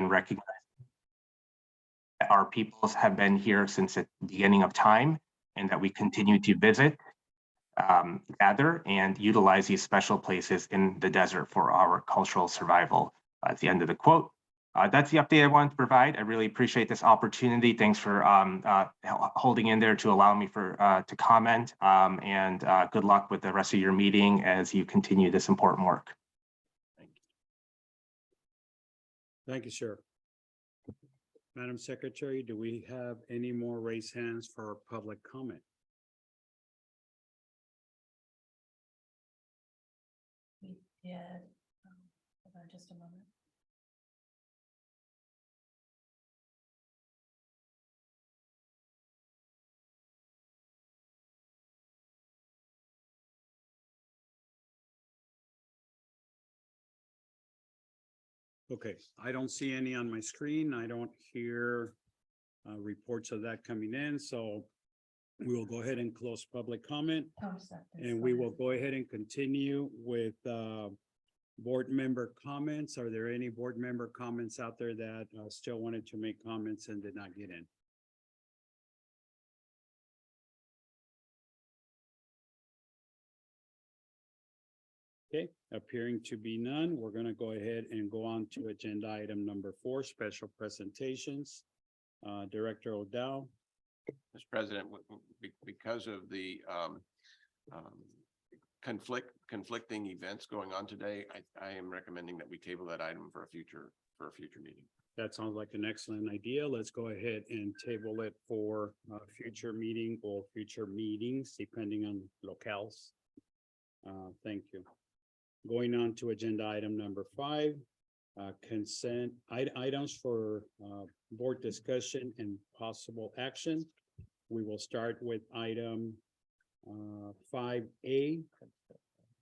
and recognize that our peoples have been here since the beginning of time, and that we continue to visit, gather, and utilize these special places in the desert for our cultural survival. At the end of the quote. That's the update I wanted to provide. I really appreciate this opportunity. Thanks for holding in there to allow me to comment, and good luck with the rest of your meeting as you continue this important work. Thank you. Thank you, sir. Madam Secretary, do we have any more raised hands for public comment? We did. Hold on just a moment. Okay, I don't see any on my screen. I don't hear reports of that coming in, so we will go ahead and close public comment. And we will go ahead and continue with board member comments. Are there any board member comments out there that still wanted to make comments and did not get in? Okay, appearing to be none, we're going to go ahead and go on to agenda item number 4, special presentations. Director O'Dowd. Mr. President, because of the conflicting events going on today, I am recommending that we table that item for a future meeting. That sounds like an excellent idea. Let's go ahead and table it for a future meeting or future meetings, depending on locales. Thank you. Going on to agenda item number 5, consent items for board discussion and possible action. We will start with item 5A,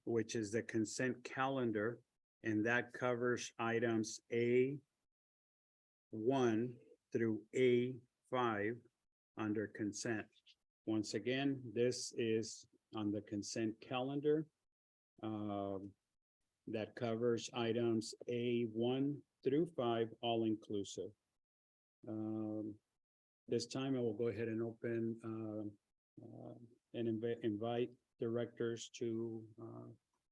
which is the consent calendar, and that covers items A1 through A5 under consent. Once again, this is on the consent calendar. That covers items A1 through 5, all inclusive. This time I will go ahead and open and invite directors to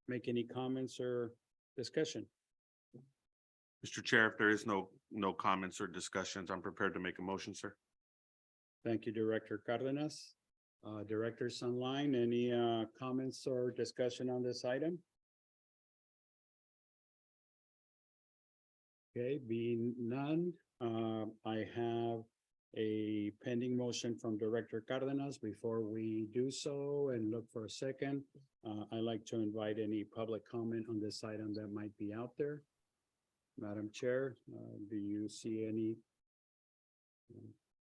make any comments or discussion. Mr. Chair, if there is no comments or discussions, I'm prepared to make a motion, sir. Thank you, Director Cardenas. Directors online, any comments or discussion on this item? Okay, being none, I have a pending motion from Director Cardenas. Before we do so and look for a second, I'd like to invite any public comment on this item that might be out there. Madam Chair, do you see any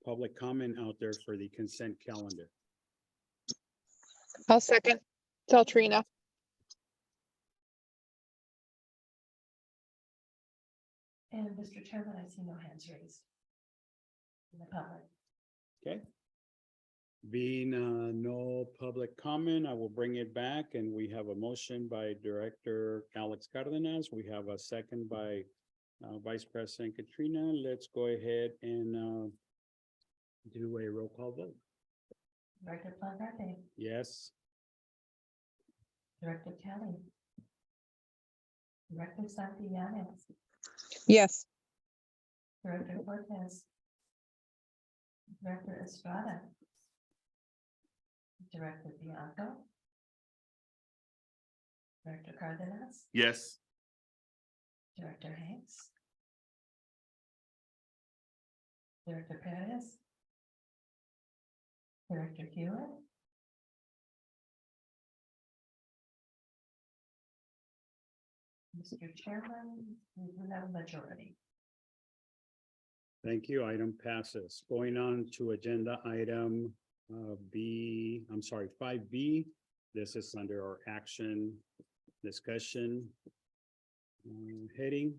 public comment out there for the consent calendar? I'll second. Saltrina. And Mr. Chairman, I see no hands raised in the public. Okay. Being no public comment, I will bring it back, and we have a motion by Director Alex Cardenas. We have a second by Vice President Katrina. Let's go ahead and do a roll call vote. Director Plagarte, Yes. Director Kelly, Director Santillanes, Yes. Director Cortez, Director Estrada, Director Bianco, Director Cardenas, Yes. Director Hanks, Director Perez, Director Hewitt, Mr. Chairman, we do have a majority. Thank you. Item passes. Going on to agenda item 5B. This is under our action discussion heading.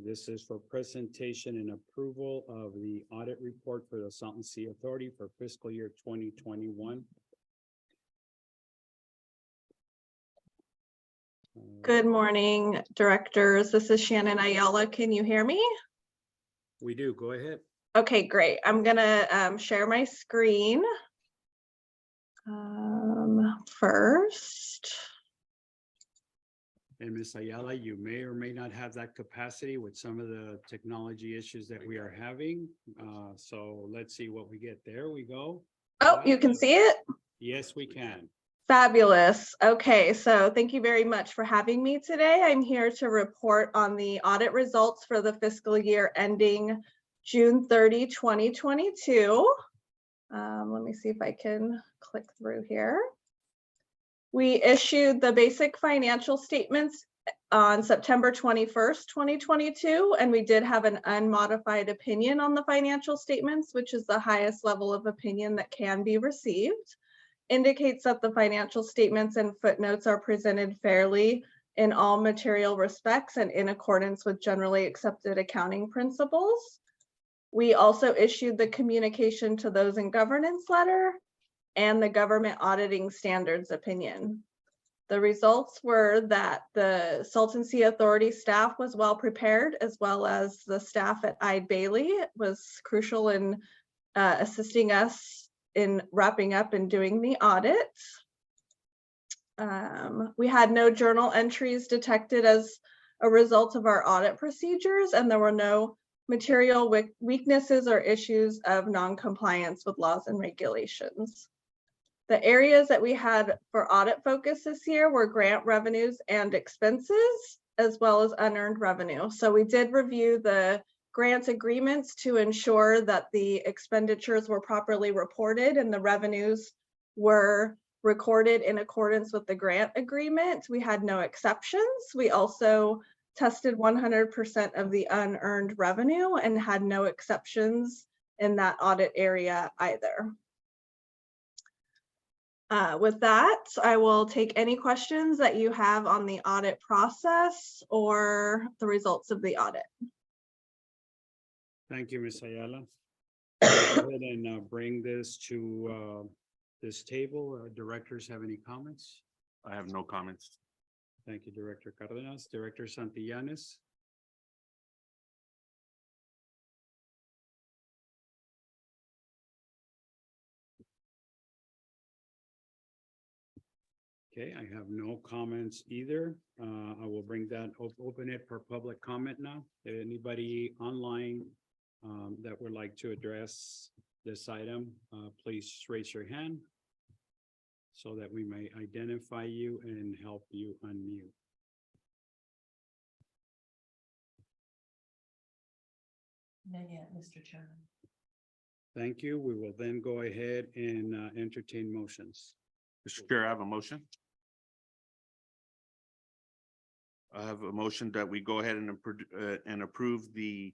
This is for presentation and approval of the audit report for the Salton Sea Authority for fiscal year 2021. Good morning, directors. This is Shannon Ayala. Can you hear me? We do. Go ahead. Okay, great. I'm gonna share my screen. First. And Ms. Ayala, you may or may not have that capacity with some of the technology issues that we are having. So let's see what we get. There we go. Oh, you can see it? Yes, we can. Fabulous. Okay, so thank you very much for having me today. I'm here to report on the audit results for the fiscal year ending June 30, 2022. Let me see if I can click through here. We issued the basic financial statements on September 21st, 2022, and we did have an unmodified opinion on the financial statements, which is the highest level of opinion that can be received. Indicates that the financial statements and footnotes are presented fairly in all material respects and in accordance with generally accepted accounting principles. We also issued the communication to those in governance letter and the government auditing standards opinion. The results were that the Salton Sea Authority staff was well prepared, as well as the staff at Ide Bailey was crucial in assisting us in wrapping up and doing the audit. We had no journal entries detected as a result of our audit procedures, and there were no material weaknesses or issues of non-compliance with laws and regulations. The areas that we had for audit focus this year were grant revenues and expenses, as well as unearned revenue. So we did review the grant agreements to ensure that the expenditures were properly reported and the revenues were recorded in accordance with the grant agreement. We had no exceptions. We also tested 100% of the unearned revenue and had no exceptions in that audit area either. With that, I will take any questions that you have on the audit process or the results of the audit. Thank you, Ms. Ayala. Go ahead and bring this to this table. Directors have any comments? I have no comments. Thank you, Director Cardenas. Director Santillanes. Okay, I have no comments either. I will bring that, open it for public comment now. Anybody online that would like to address this item, please raise your hand so that we may identify you and help you unmute. None yet, Mr. Chairman. Thank you. We will then go ahead and entertain motions. Mr. Chair, I have a motion. I have a motion that we go ahead and approve the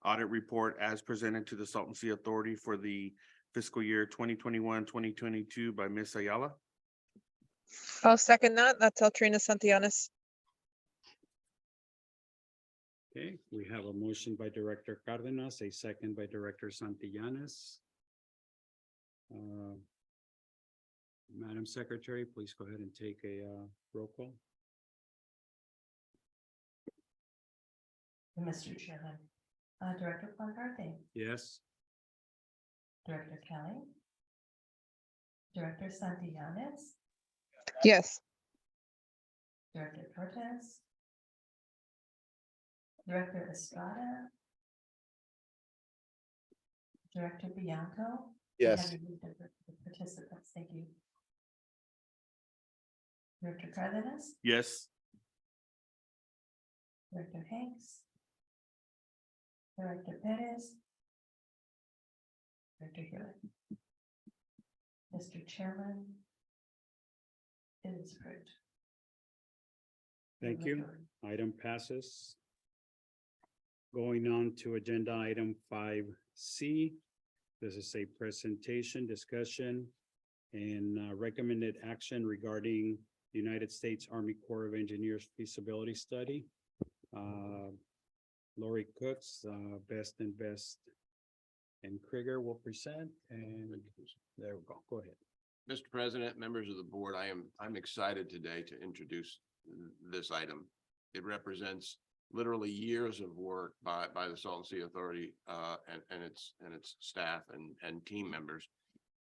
audit report as presented to the Salton Sea Authority for the fiscal year 2021-2022 by Ms. Ayala. I'll second that. That's Altrina Santillanes. Okay, we have a motion by Director Cardenas, a second by Director Santillanes. Madam Secretary, please go ahead and take a roll call. Mr. Chairman, Director Plancarte, Yes. Director Kelly, Director Santillanes, Yes. Director Cortez, Director Estrada, Director Bianco. Yes. I have removed the participants, thank you. Director Cardenas, Yes. Director Hanks, Director Perez, Director Hewitt. Mr. Chairman, it is approved. Thank you. Item passes. Going on to agenda item 5C. This is a presentation, discussion, and recommended action regarding United States Army Corps of Engineers feasibility study. Lori Cooks, Best and Krieger will present, and there we go. Go ahead. Mr. President, members of the board, I'm excited today to introduce this item. It represents literally years of work by the Salton Sea Authority and its staff and team members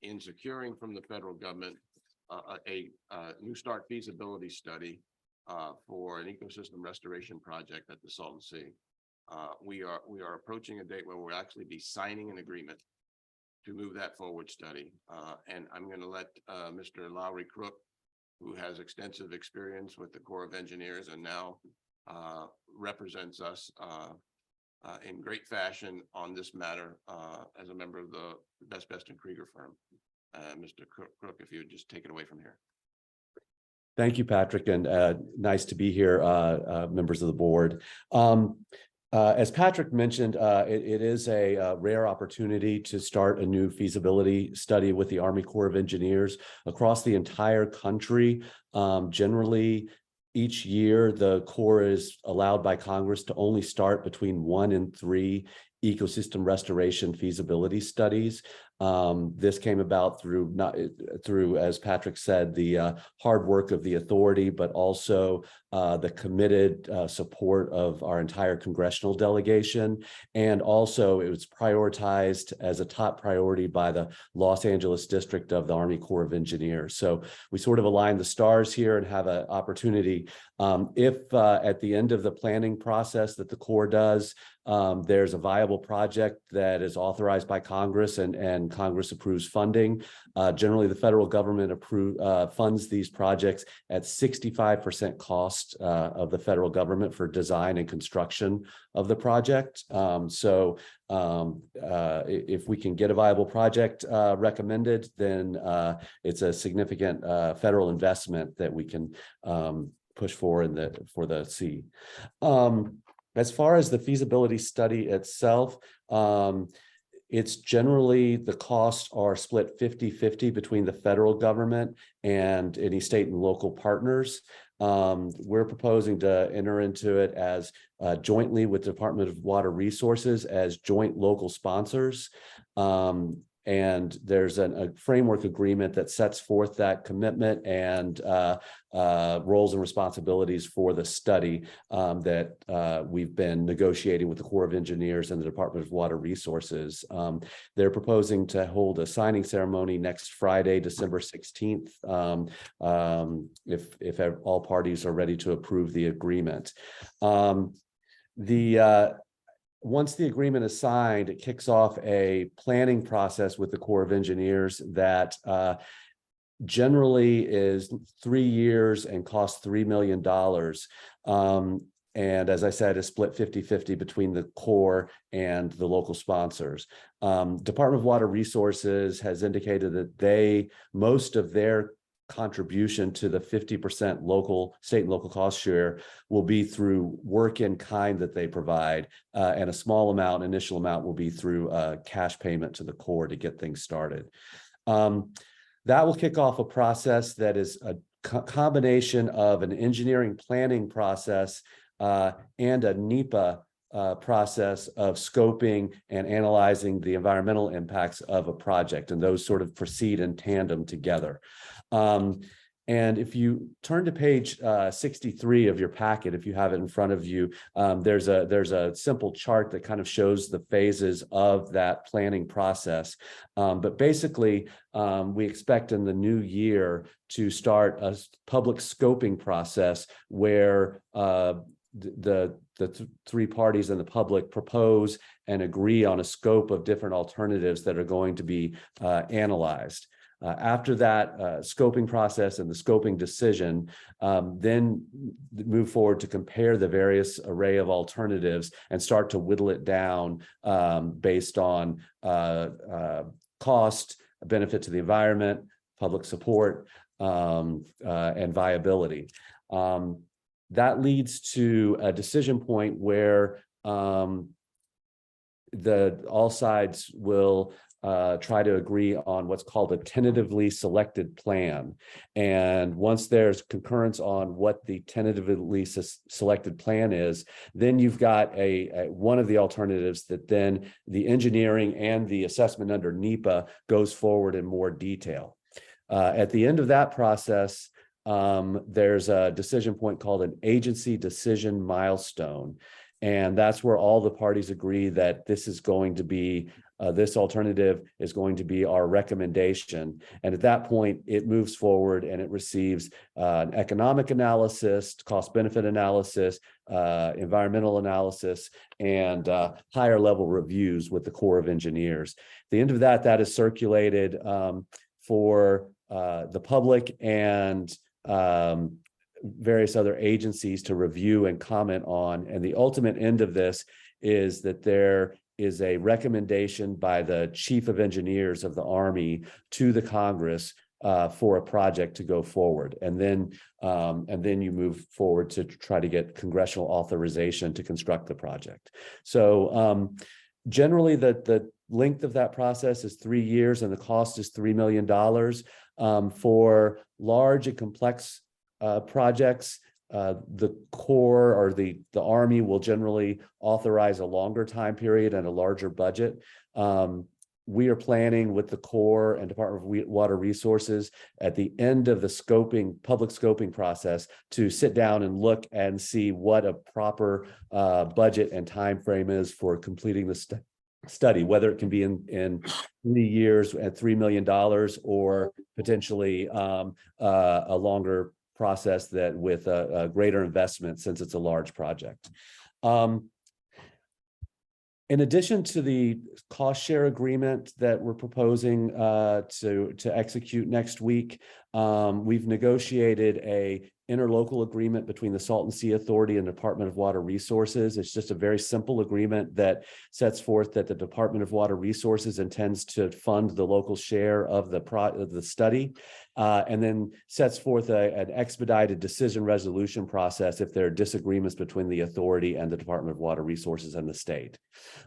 in securing from the federal government a New Start feasibility study for an ecosystem restoration project at the Salton Sea. We are approaching a date where we'll actually be signing an agreement to move that forward study. And I'm going to let Mr. Lowry Crook, who has extensive experience with the Corps of Engineers and now represents us in great fashion on this matter as a member of the Best and Krieger firm. Mr. Crook, if you would just take it away from here. Thank you, Patrick, and nice to be here, members of the board. As Patrick mentioned, it is a rare opportunity to start a new feasibility study with the Army Corps of Engineers across the entire country. Generally, each year, the Corps is allowed by Congress to only start between 1 and 3 ecosystem restoration feasibility studies. This came about through, as Patrick said, the hard work of the authority, but also the committed support of our entire congressional delegation. And also it was prioritized as a top priority by the Los Angeles district of the Army Corps of Engineers. So we sort of align the stars here and have an opportunity. If at the end of the planning process that the Corps does, there's a viable project that is authorized by Congress and Congress approves funding. Generally, the federal government funds these projects at 65% cost of the federal government for design and construction of the project. If we can get a viable project recommended, then it's a significant federal investment that we can push for the sea. As far as the feasibility study itself, it's generally the costs are split 50-50 between the federal government and any state and local partners. We're proposing to enter into it as jointly with the Department of Water Resources as joint local sponsors. And there's a framework agreement that sets forth that commitment and roles and responsibilities for the study that we've been negotiating with the Corps of Engineers and the Department of Water Resources. They're proposing to hold a signing ceremony next Friday, December 16th, if all parties are ready to approve the agreement. Once the agreement is signed, it kicks off a planning process with the Corps of Engineers that generally is 3 years and costs $3 million. And as I said, is split 50-50 between the Corps and the local sponsors. Department of Water Resources has indicated that most of their contribution to the 50% local, state and local cost share will be through work in kind that they provide, and a small amount, initial amount, will be through cash payment to the Corps to get things started. That will kick off a process that is a combination of an engineering planning process and a NEPA process of scoping and analyzing the environmental impacts of a project, and those sort of proceed in tandem together. And if you turn to page 63 of your packet, if you have it in front of you, there's a simple chart that kind of shows the phases of that planning process. But basically, we expect in the new year to start a public scoping process where the three parties and the public propose and agree on a scope of different alternatives that are going to be analyzed. After that scoping process and the scoping decision, then move forward to compare the various array of alternatives and start to whittle it down based on cost, benefit to the environment, public support, and viability. That leads to a decision point where all sides will try to agree on what's called a tentatively selected plan. And once there's concurrence on what the tentatively selected plan is, then you've got one of the alternatives that then the engineering and the assessment under NEPA goes forward in more detail. At the end of that process, there's a decision point called an agency decision milestone. And that's where all the parties agree that this is going to be, this alternative is going to be our recommendation. And at that point, it moves forward and it receives an economic analysis, cost benefit analysis, environmental analysis, and higher level reviews with the Corps of Engineers. At the end of that, that is circulated for the public and various other agencies to review and comment on. And the ultimate end of this is that there is a recommendation by the Chief of Engineers of the Army to the Congress for a project to go forward. And then you move forward to try to get congressional authorization to construct the project. So generally the length of that process is 3 years and the cost is $3 million. For large and complex projects, the Corps or the Army will generally authorize a longer time period and a larger budget. We are planning with the Corps and Department of Water Resources at the end of the public scoping process to sit down and look and see what a proper budget and time frame is for completing the study, whether it can be in 3 years at $3 million or potentially a longer process that with a greater investment since it's a large project. In addition to the cost share agreement that we're proposing to execute next week, we've negotiated a interlocal agreement between the Salton Sea Authority and Department of Water Resources. It's just a very simple agreement that sets forth that the Department of Water Resources intends to fund the local share of the study, and then sets forth an expedited decision resolution process if there are disagreements between the authority and the Department of Water Resources and the state.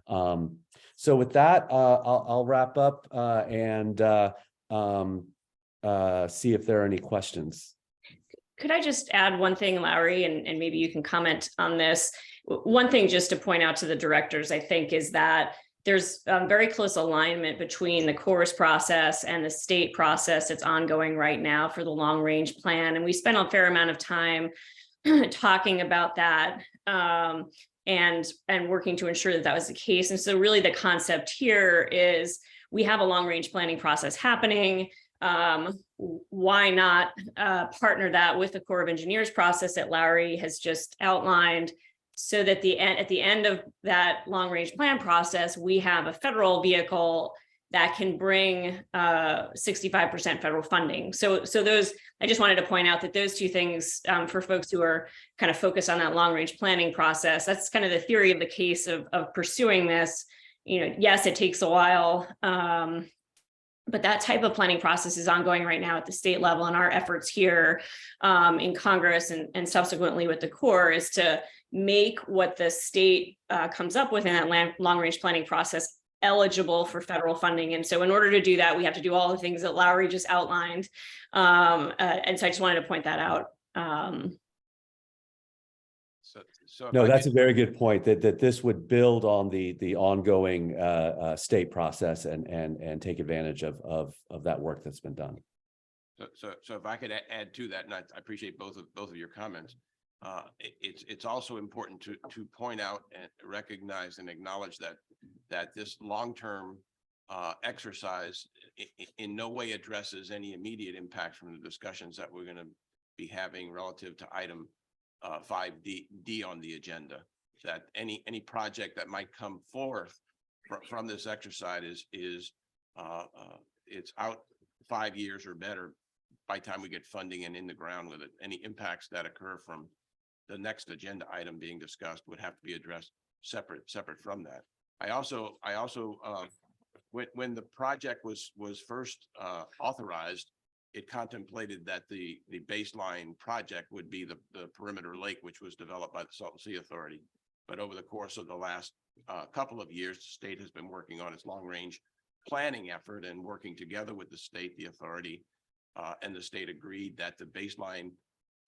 So with that, I'll wrap up and see if there are any questions. Could I just add one thing, Lowry, and maybe you can comment on this? One thing just to point out to the directors, I think, is that there's very close alignment between the Corps process and the state process that's ongoing right now for the long range plan. And we spent a fair amount of time talking about that and working to ensure that that was the case. And so really the concept here is we have a long range planning process happening. Why not partner that with the Corps of Engineers process that Lowry has just outlined, so that at the end of that long range plan process, we have a federal vehicle that can bring 65% federal funding. So those, I just wanted to point out that those two things for folks who are kind of focused on that long range planning process, that's kind of the theory of the case of pursuing this. You know, yes, it takes a while. But that type of planning process is ongoing right now at the state level, and our efforts here in Congress and subsequently with the Corps is to make what the state comes up with in that long-range planning process eligible for federal funding. And so in order to do that, we have to do all the things that Lowry just outlined. And so I just wanted to point that out. No, that's a very good point, that this would build on the ongoing state process and take advantage of that work that's been done. So if I could add to that, and I appreciate both of your comments. It's also important to point out and recognize and acknowledge that this long-term exercise in no way addresses any immediate impact from the discussions that we're going to be having relative to item 5D on the agenda. That any project that might come forth from this exercise is it's out 5 years or better by the time we get funding and in the ground with it. Any impacts that occur from the next agenda item being discussed would have to be addressed separate from that. I also when the project was first authorized, it contemplated that the baseline project would be the perimeter lake, which was developed by the Salton Sea Authority. But over the course of the last couple of years, the state has been working on its long range planning effort and working together with the state, the authority, and the state agreed that the baseline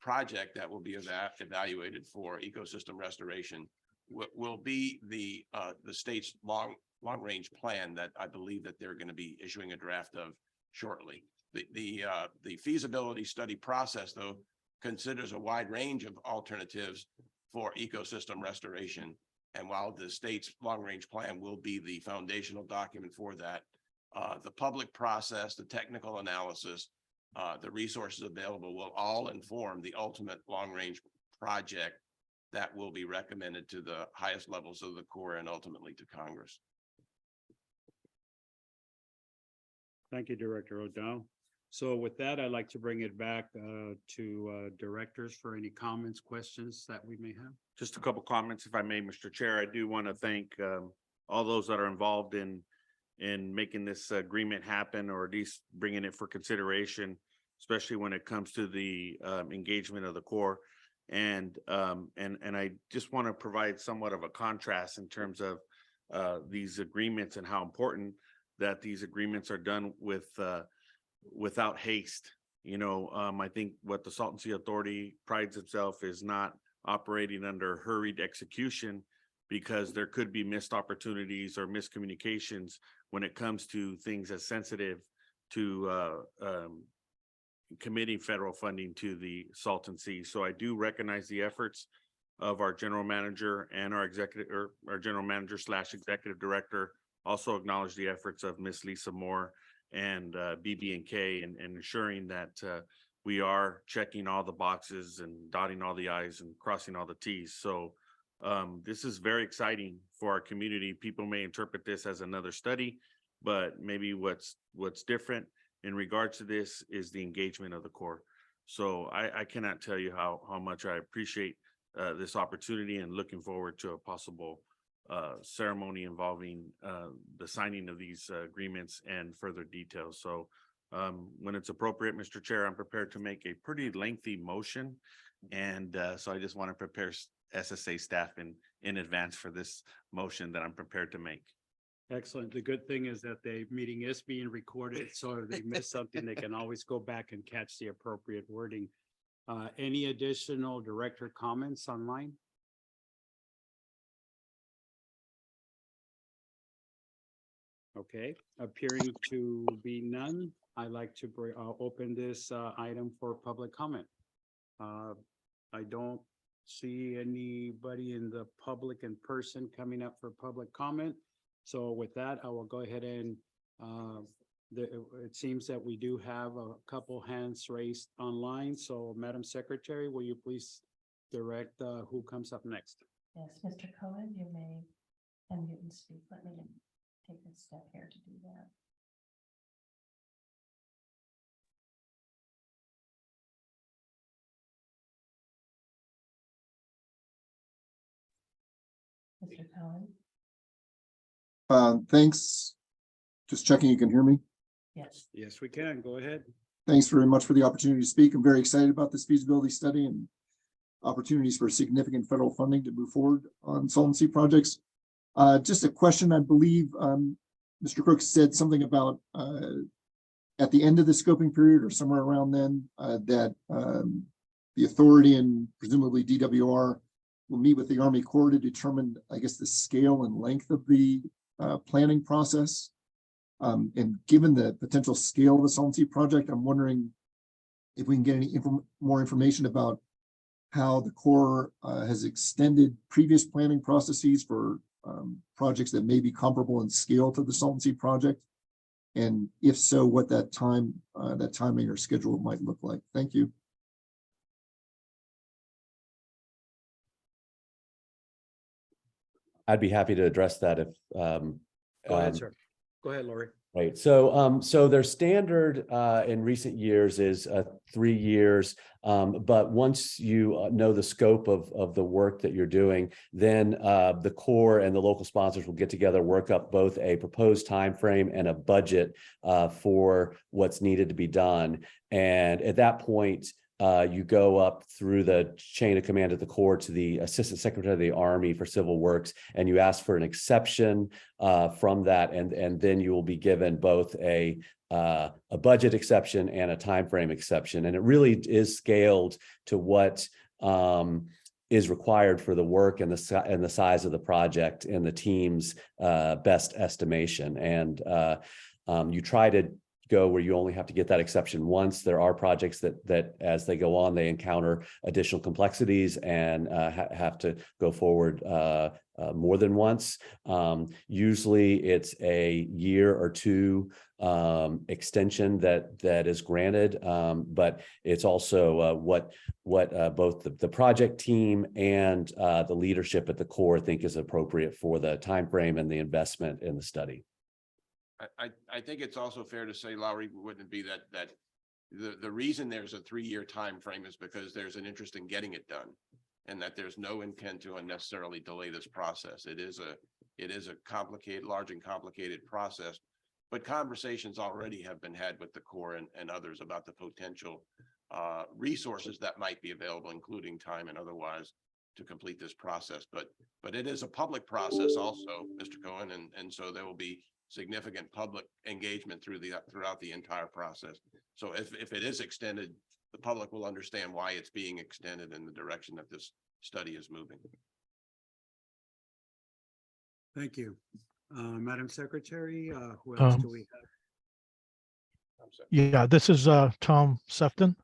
project that will be evaluated for ecosystem restoration will be the state's long range plan that I believe that they're going to be issuing a draft of shortly. The feasibility study process, though, considers a wide range of alternatives for ecosystem restoration. And while the state's long-range plan will be the foundational document for that, the public process, the technical analysis, the resources available will all inform the ultimate long-range project that will be recommended to the highest levels of the Corps and ultimately to Congress. Thank you, Director O'Donnell. So with that, I'd like to bring it back to directors for any comments, questions that we may have. Just a couple comments, if I may, Mr. Chair. I do want to thank all those that are involved in making this agreement happen, or at least bringing it for consideration, especially when it comes to the engagement of the Corps. And I just want to provide somewhat of a contrast in terms of these agreements and how important that these agreements are done without haste. You know, I think what the Salton Sea Authority prides itself is not operating under hurried execution, because there could be missed opportunities or miscommunications when it comes to things as sensitive to committing federal funding to the Salton Sea. So I do recognize the efforts of our general manager and our general manager / executive director. Also acknowledge the efforts of Miss Lisa Moore and BB&K and ensuring that we are checking all the boxes and dotting all the I's and crossing all the T's. So this is very exciting for our community. People may interpret this as another study, but maybe what's different in regards to this is the engagement of the Corps. So I cannot tell you how much I appreciate this opportunity, and looking forward to a possible ceremony involving the signing of these agreements and further details. So when it's appropriate, Mr. Chair, I'm prepared to make a pretty lengthy motion. And so I just want to prepare SSA staff in advance for this motion that I'm prepared to make. Excellent. The good thing is that the meeting is being recorded, so if they miss something, they can always go back and catch the appropriate wording. Any additional director comments online? Okay, appearing to be none, I'd like to open this item for public comment. I don't see anybody in the public in person coming up for public comment. So with that, I will go ahead and it seems that we do have a couple hands raised online. So Madam Secretary, will you please direct who comes up next? Yes, Mr. Cohen, you may unmute and speak. Let me take a step here to do that. Mr. Cohen? Thanks. Just checking you can hear me. Yes. Yes, we can. Go ahead. Thanks very much for the opportunity to speak. I'm very excited about this feasibility study and opportunities for significant federal funding to move forward on Salton Sea projects. Just a question, I believe Mr. Crooks said something about at the end of the scoping period or somewhere around then that the authority and presumably DWR will meet with the Army Corps to determine, I guess, the scale and length of the planning process. And given the potential scale of the Salton Sea project, I'm wondering if we can get any more information about how the Corps has extended previous planning processes for projects that may be comparable in scale to the Salton Sea project, and if so, what that timing or schedule might look like. Thank you. I'd be happy to address that if Go ahead, sir. Go ahead, Lori. right. So their standard in recent years is 3 years. But once you know the scope of the work that you're doing, then the Corps and the local sponsors will get together, work up both a proposed timeframe and a budget for what's needed to be done. And at that point, you go up through the chain of command of the Corps to the Assistant Secretary of the Army for Civil Works, and you ask for an exception from that, and then you will be given both a budget exception and a timeframe exception. And it really is scaled to what is required for the work and the size of the project and the team's best estimation. And you try to go where you only have to get that exception once. There are projects that as they go on, they encounter additional complexities and have to go forward more than once. Usually it's a year or two extension that is granted, but it's also what both the project team and the leadership at the Corps think is appropriate for the time frame and the investment in the study. I think it's also fair to say, Lowry, wouldn't it be that the reason there's a 3-year time frame is because there's an interest in getting it done, and that there's no intent to unnecessarily delay this process. It is a complicated, large and complicated process, but conversations already have been had with the Corps and others about the potential resources that might be available, including time and otherwise, to complete this process. But it is a public process also, Mr. Cohen, and so there will be significant public engagement throughout the entire process. So if it is extended, the public will understand why it's being extended in the direction that this study is moving. Thank you. Madam Secretary, who else do we have? I'm sorry. Yeah, this is Tom Sefton.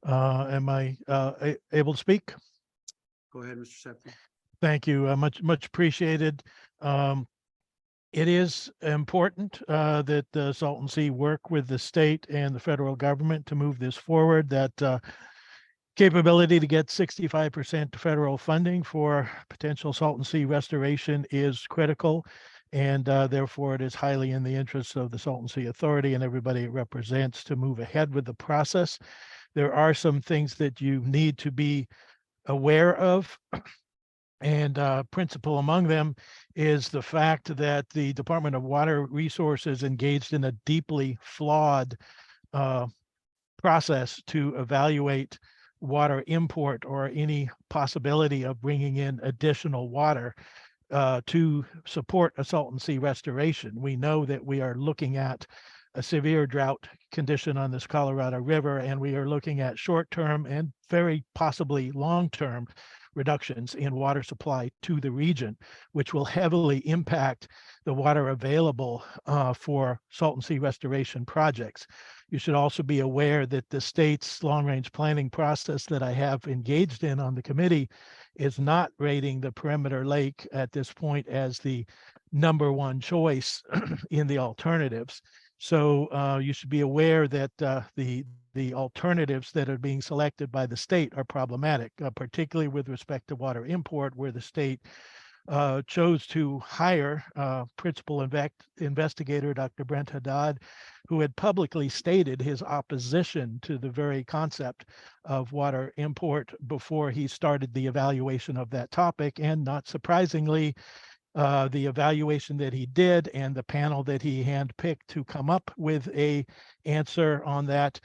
Am I able to speak? Go ahead, Mr. Septon. Thank you. Much appreciated. It is important that the Salton Sea work with the state and the federal government to move this forward. That capability to get 65% federal funding for potential Salton Sea restoration is critical, and therefore it is highly in the interests of the Salton Sea Authority and everybody it represents to move ahead with the process. There are some things that you need to be aware of. And principal among them is the fact that the Department of Water Resources engaged in a deeply flawed process to evaluate water import or any possibility of bringing in additional water to support a Salton Sea restoration. We know that we are looking at a severe drought condition on this Colorado River, and we are looking at short-term and very possibly long-term reductions in water supply to the region, which will heavily impact the water available for Salton Sea restoration projects. You should also be aware that the state's long-range planning process that I have engaged in on the committee is not rating the perimeter lake at this point as the #1 choice in the alternatives. So you should be aware that the alternatives that are being selected by the state are problematic, particularly with respect to water import, where the state chose to hire principal investigator Dr. Brent Haddad, who had publicly stated his opposition to the very concept of water import before he started the evaluation of that topic. And not surprisingly, the evaluation that he did and the panel that he handpicked to come up with a answer on that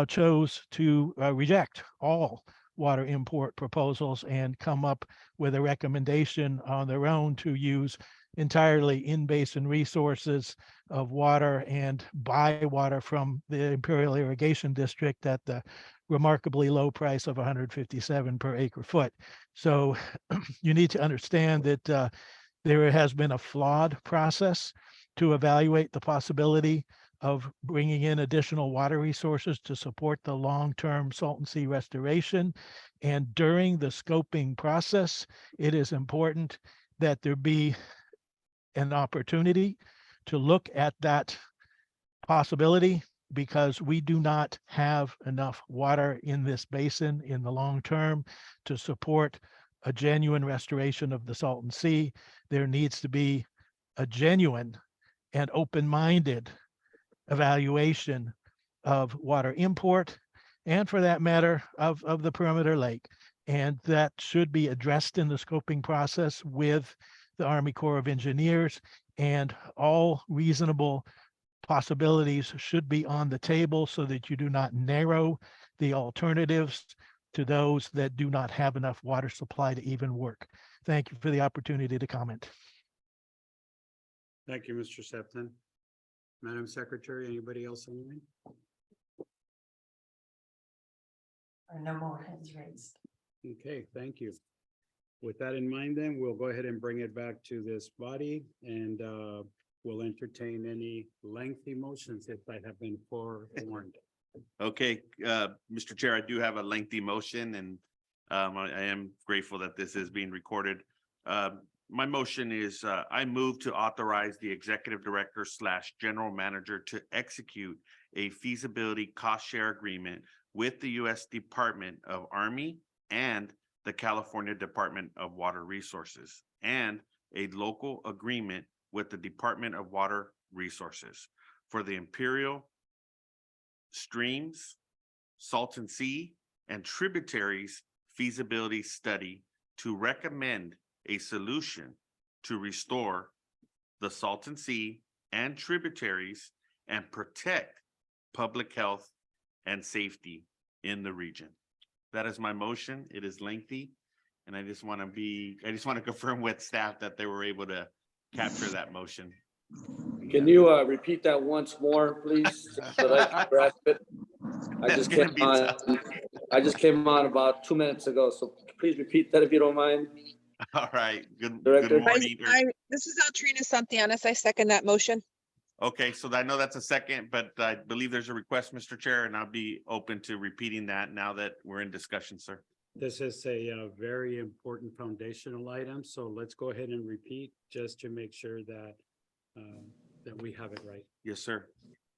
chose to reject all water import proposals and come up with a recommendation on their own to use entirely in-basin resources of water and buy water from the Imperial Irrigation District at the remarkably low price of 157 per acre foot. So you need to understand that there has been a flawed process to evaluate the possibility of bringing in additional water resources to support the long-term Salton Sea restoration. And during the scoping process, it is important that there be an opportunity to look at that possibility, because we do not have enough water in this basin in the long term to support a genuine restoration of the Salton Sea. There needs to be a genuine and open-minded evaluation of water import, and for that matter, of the perimeter lake. And that should be addressed in the scoping process with the Army Corps of Engineers, and all reasonable possibilities should be on the table so that you do not narrow the alternatives to those that do not have enough water supply to even work. Thank you for the opportunity to comment. Thank you, Mr. Septon. Madam Secretary, anybody else online? Or no more hands raised. Okay, thank you. With that in mind, then we'll go ahead and bring it back to this body, and will entertain any lengthy motions if I have been forewarned. Okay, Mr. Chair, I do have a lengthy motion and I am grateful that this is being recorded. My motion is, I move to authorize the executive director / general manager to execute a feasibility cost share agreement with the U.S. Department of Army and the California Department of Water Resources and a local agreement with the Department of Water Resources for the Imperial Streams, Salton Sea, and tributaries feasibility study to recommend a solution to restore the Salton Sea and tributaries and protect public health and safety in the region. That is my motion. It is lengthy. And I just want to confirm with staff that they were able to capture that motion. Can you repeat that once more, please, so that I can grasp it? That's gonna be tough. I just came on about 2 minutes ago, so please repeat that if you don't mind. All right, good Director. morning. This is Altrina Santianes. I second that motion. Okay, so I know that's a second, but I believe there's a request, Mr. Chair, and I'll be open to repeating that now that we're in discussion, sir. This is a very important foundational item, so let's go ahead and repeat just to make sure that that we have it right. Yes, sir.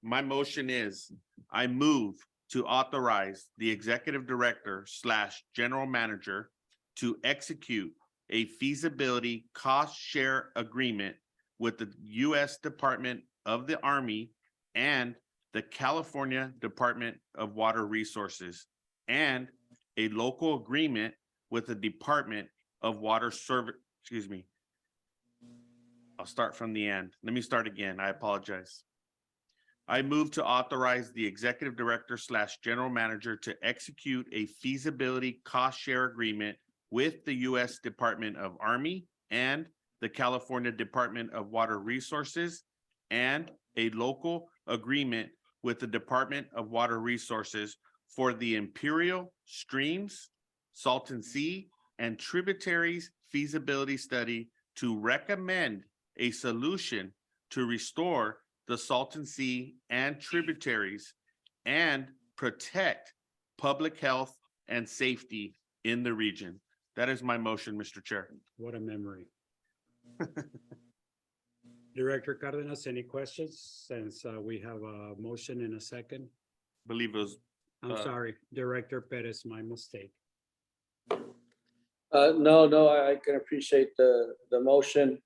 My motion is, I move to authorize the executive director / general manager to execute a feasibility cost share agreement with the U.S. Department of the Army and the California Department of Water Resources and a local agreement with the Department of Water Service, excuse me. I'll start from the end. Let me start again. I apologize. I move to authorize the executive director / general manager to execute a feasibility cost share agreement with the U.S. Department of Army and the California Department of Water Resources and a local agreement with the Department of Water Resources for the Imperial Streams, Salton Sea, and tributaries feasibility study to recommend a solution to restore the Salton Sea and tributaries and protect public health and safety in the region. That is my motion, Mr. Chair. What a memory. Director Cardenas, any questions? Since we have a motion in a second. Believe it was. I'm sorry, Director Perez, my mistake. No, I can appreciate the motion.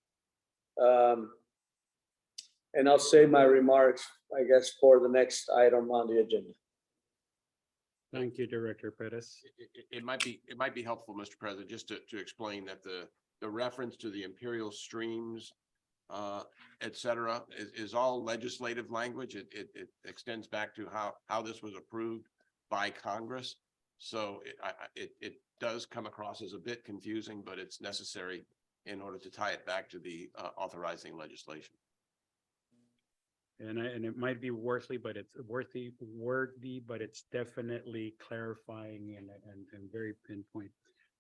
And I'll save my remarks, I guess, for the next item on the agenda. Thank you, Director Perez. It might be helpful, Mr. President, just to explain that the reference to the imperial streams, et cetera, is all legislative language. It extends back to how this was approved by Congress. So it does come across as a bit confusing, but it's necessary in order to tie it back to the authorizing legislation. And it might be worthy, but it's wordy, but it's definitely clarifying and very pinpoint.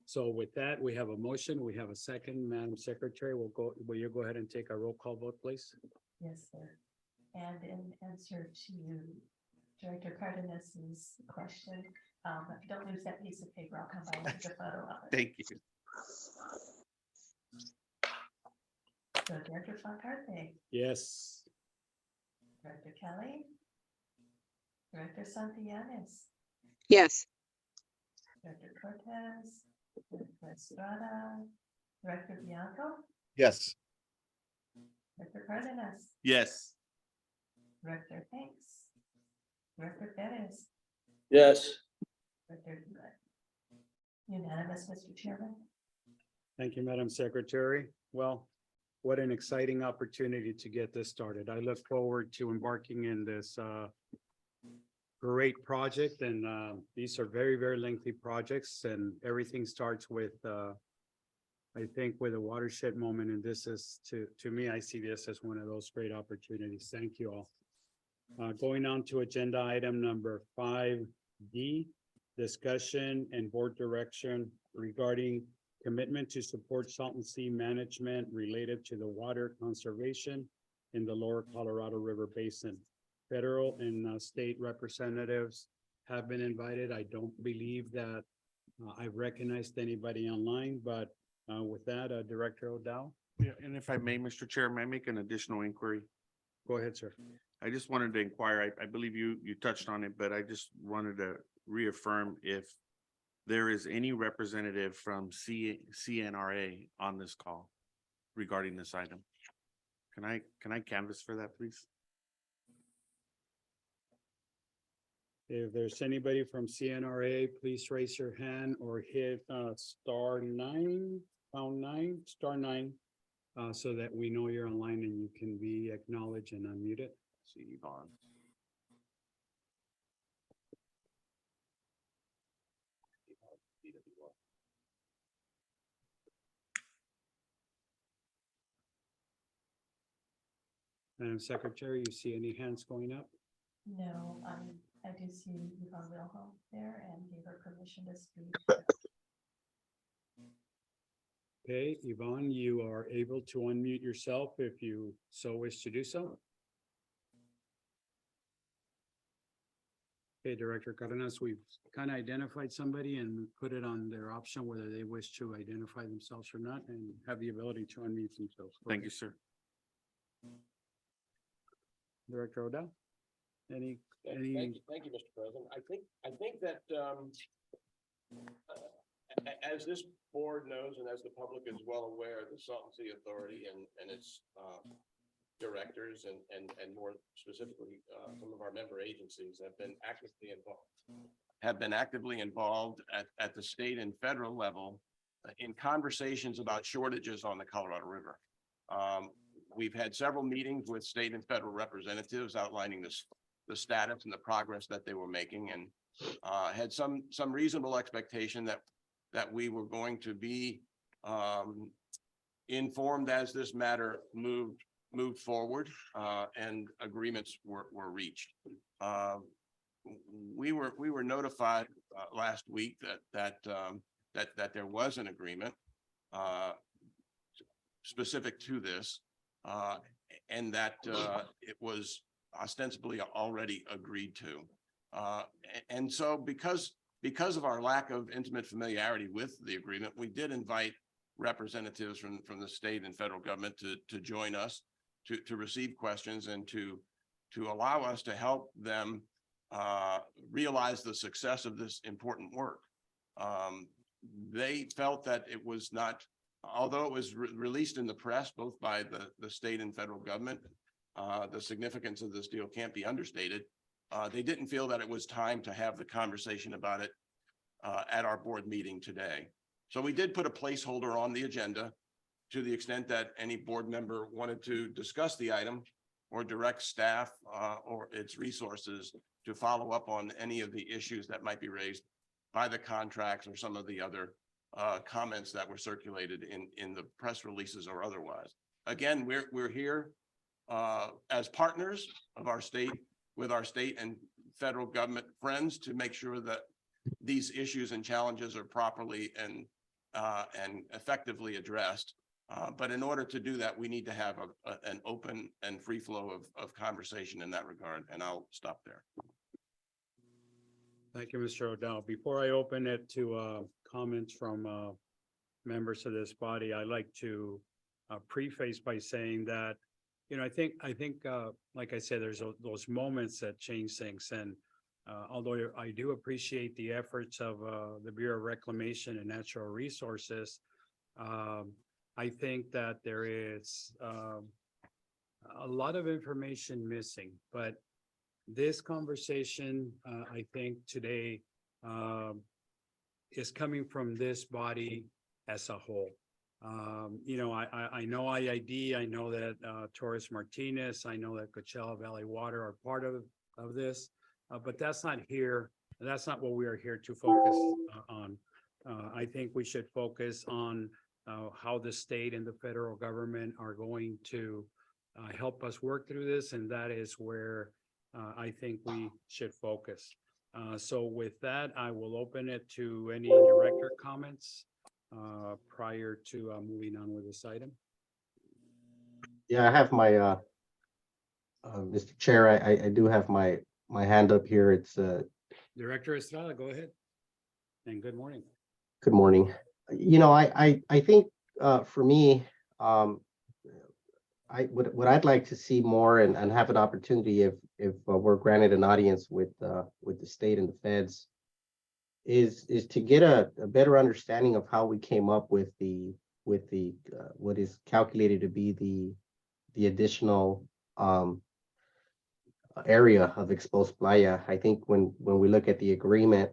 So with that, we have a motion. We have a second. Madam Secretary, will you go ahead and take a roll call vote, please? Yes, sir. And in answer to Director Cardenas's question, don't lose that piece of paper. I'll come by and take a photo of it. Thank you. So Director Fontarte, Yes. Director Kelly, Director Santillanes, Yes. Director Cortez, Director Estrada, Director Bianco, Yes. Director Cardenas, Yes. Director Hanks, Director Perez, Yes. Director unanimous, Mr. Chairman. Thank you, Madam Secretary. Well, what an exciting opportunity to get this started. I look forward to embarking in this great project. And these are very, very lengthy projects, and everything starts with, I think, with a watershed moment. And this is, to me, I see this as one of those great opportunities. Thank you all. Going on to agenda item number 5D, discussion and board direction regarding commitment to support Salton Sea management related to the water conservation in the lower Colorado River Basin. Federal and state representatives have been invited. I don't believe that I've recognized anybody online, but with that, Director O'Dowd, Yeah, and if I may, Mr. Chair, may I make an additional inquiry? go ahead, sir. I just wanted to inquire, I believe you touched on it, but I just wanted to reaffirm if there is any representative from CNRA on this call regarding this item. Can I canvass for that, please? If there's anybody from CNRA, please raise your hand or hit star nine, pound nine, star nine, so that we know you're online and you can be acknowledged and unmuted. See Yvonne. Madam Secretary, you see any hands going up? No, I do see Yvonne Wilhelm there and gave her permission to speak. Okay, Yvonne, you are able to unmute yourself if you so wish to do so. Okay, Director Cardenas, we've kind of identified somebody and put it on their option whether they wish to identify themselves or not and have the ability to unmute themselves. Go Thank you, ahead. sir. Director O'Dowd? Thank you, Mr. President. I think that, as this board knows, and as the public is well aware, the Salton Sea Authority and its directors and more specifically, some of our member agencies have been actively involved at the state and federal level in conversations about shortages on the Colorado River. We've had several meetings with state and federal representatives outlining the status and the progress that they were making, and had some reasonable expectation that we were going to be informed as this matter moved forward, and agreements were reached. We were notified last week that there was an agreement specific to this, and that it was ostensibly already agreed to. And so because of our lack of intimate familiarity with the agreement, we did invite representatives from the state and federal government to join us, to receive questions and to allow us to help them realize the success of this important work. They felt that it was not, although it was released in the press, both by the state and federal government, the significance of this deal can't be understated. They didn't feel that it was time to have the conversation about it at our board meeting today. So we did put a placeholder on the agenda to the extent that any board member wanted to discuss the item or direct staff or its resources to follow up on any of the issues that might be raised by the contracts or some of the other comments that were circulated in the press releases or otherwise. Again, we're here as partners of our state, with our state and federal government friends, to make sure that these issues and challenges are properly and effectively addressed. But in order to do that, we need to have an open and free flow of conversation in that regard. And I'll stop there. Thank you, Mr. O'Dowd. Before I open it to comments from members of this body, I'd like to preface by saying that, you know, I think like I said, there's those moments that change things. And although I do appreciate the efforts of the Bureau of Reclamation and Natural Resources, I think that there is a lot of information missing. But this conversation, I think today, is coming from this body as a whole. You know, I know IID, I know that Torres Martinez, I know that Coachella Valley Water are part of this, but that's not here. That's not what we are here to focus on. I think we should focus on how the state and the federal government are going to help us work through this, and that is where I think we should focus. So with that, I will open it to any director comments prior to moving on with this item. Yeah, I have my Mr. Chair, I do have my hand up here. It's Director Estrada, go ahead. And good morning. good morning. You know, I think for me, what I'd like to see more and have an opportunity if we're granted an audience with the state and the feds is to get a better understanding of how we came up with the what is calculated to be the additional area of exposed playa. I think when we look at the agreement,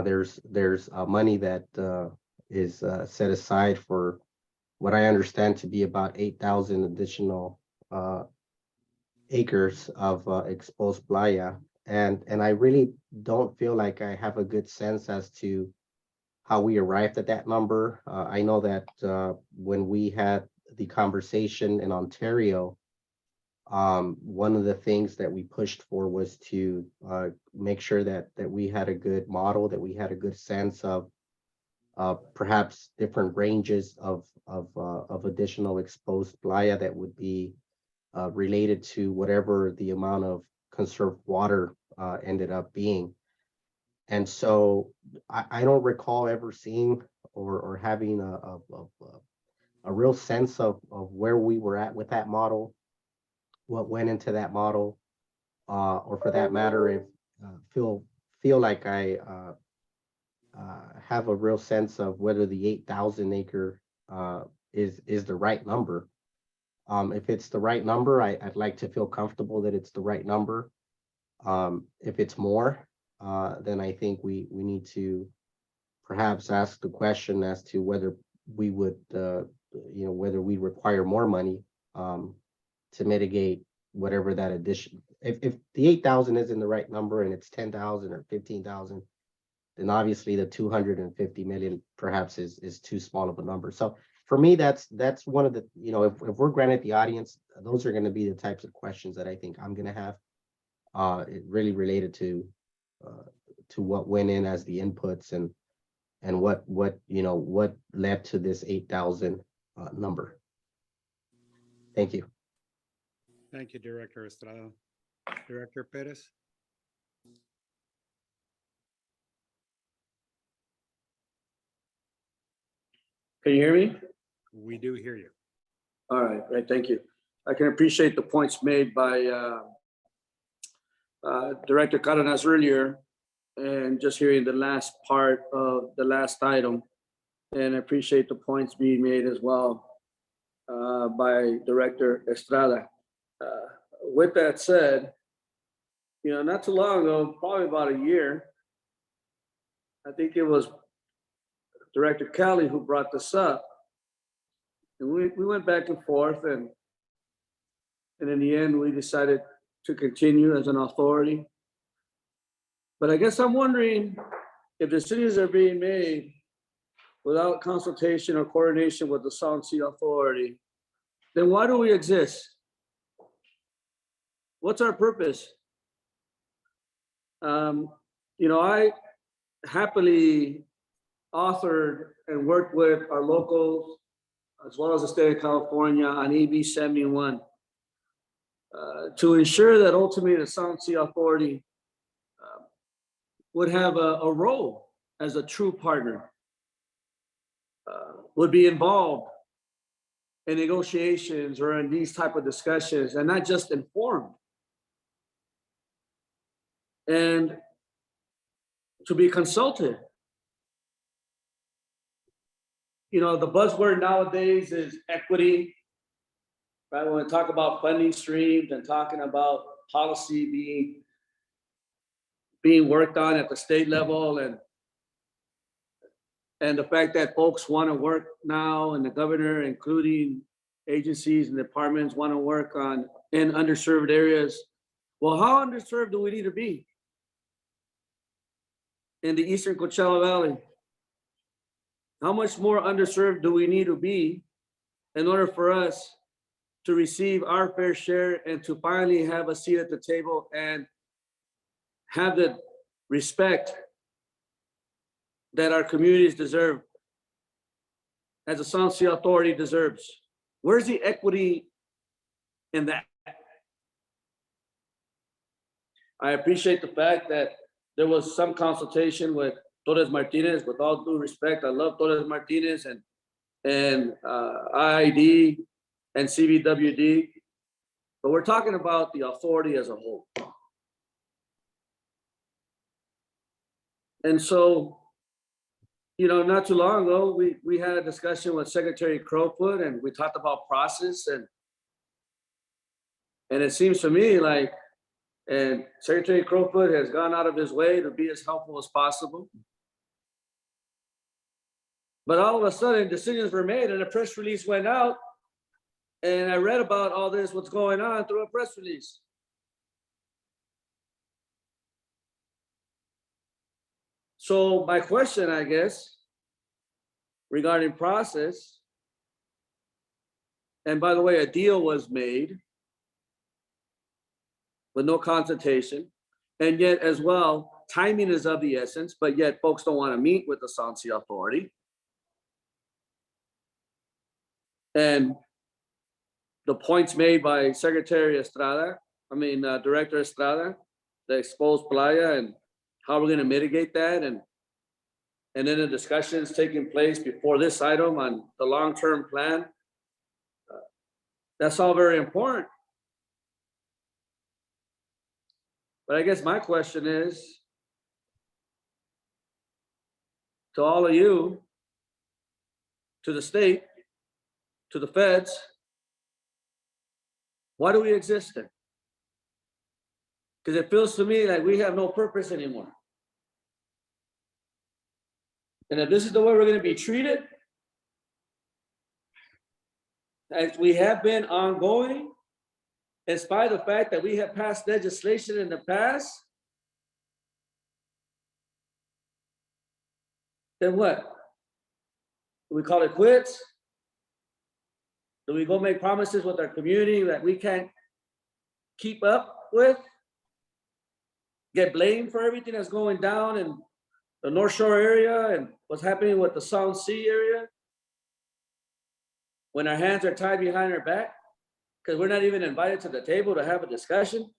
there's money that is set aside for what I understand to be about 8,000 additional acres of exposed playa. And I really don't feel like I have a good sense as to how we arrived at that number. I know that when we had the conversation in Ontario, one of the things that we pushed for was to make sure that we had a good model, that we had a good sense of perhaps different ranges of additional exposed playa that would be related to whatever the amount of conserved water ended up being. And so I don't recall ever seeing or having a real sense of where we were at with that model, what went into that model, or for that matter, if feel like I have a real sense of whether the 8,000 acre is the right number. If it's the right number, I'd like to feel comfortable that it's the right number. If it's more, then I think we need to perhaps ask the question as to whether we would, whether we require more money to mitigate whatever that addition. If the 8,000 isn't the right number and it's 10,000 or 15,000, then obviously the 250 million perhaps is too small of a number. So for me, that's one of the, if we're granted the audience, those are going to be the types of questions that I think I'm going to have. It really related to what went in as the inputs and what led to this 8,000 number. Thank you. Thank you, Director Estrada. Director Perez. Can you hear me? We do hear you. All right, great, thank you. I can appreciate the points made by Director Cardenas earlier, and just hearing the last part of the last item. And I appreciate the points being made as well by Director Estrada. With that said, not too long ago, probably about a year, I think it was Director Kelly who brought this up. And we went back and forth, and in the end, we decided to continue as an authority. But I guess I'm wondering if decisions are being made without consultation or coordination with the Salton Sea Authority, then why do we exist? What's our purpose? I happily authored and worked with our locals, as well as the state of California, on AB 71 to ensure that ultimately the Salton Sea Authority would have a role as a true partner, would be involved in negotiations or in these type of discussions, and not just informed. And to be consulted. The buzzword nowadays is equity, right? When we talk about funding streams and talking about policy being worked on at the state level, and the fact that folks want to work now, and the governor, including agencies and departments, want to work in underserved areas. Well, how underserved do we need to be in the Eastern Coachella Valley? How much more underserved do we need to be in order for us to receive our fair share and to finally have a seat at the table and have the respect that our communities deserve, as the Salton Sea Authority deserves? Where's the equity in that? I appreciate the fact that there was some consultation with Torres Martinez. With all due respect, I love Torres Martinez and IID and CVWD, but we're talking about the authority as a whole. And so, you know, not too long ago, we had a discussion with Secretary Crowfoot, and we talked about process, and it seems to me like, and Secretary Crowfoot has gone out of his way to be as helpful as possible. But all of a sudden, decisions were made and a press release went out, and I read about all this, what's going on through a press release. So my question, I guess, regarding process, and by the way, a deal was made with no consultation, and yet as well, timing is of the essence, but yet folks don't want to meet with the Salton Sea Authority. And the points made by Secretary Estrada, Director Estrada, the exposed playa and how we're going to mitigate that, and then the discussions taking place before this item on the long-term plan. That's all very important. But I guess my question is to all of you, to the state, to the feds, why do we exist then? Because it feels to me like we have no purpose anymore. And if this is the way we're going to be treated, as we have been ongoing, in spite of the fact that we have passed legislation in the past, then what? Do we call it quits? Do we go make promises with our community that we can't keep up with? Get blamed for everything that's going down in the North Shore area and what's happening with the Salton Sea area? When our hands are tied behind our back? Because we're not even invited to the table to have a discussion?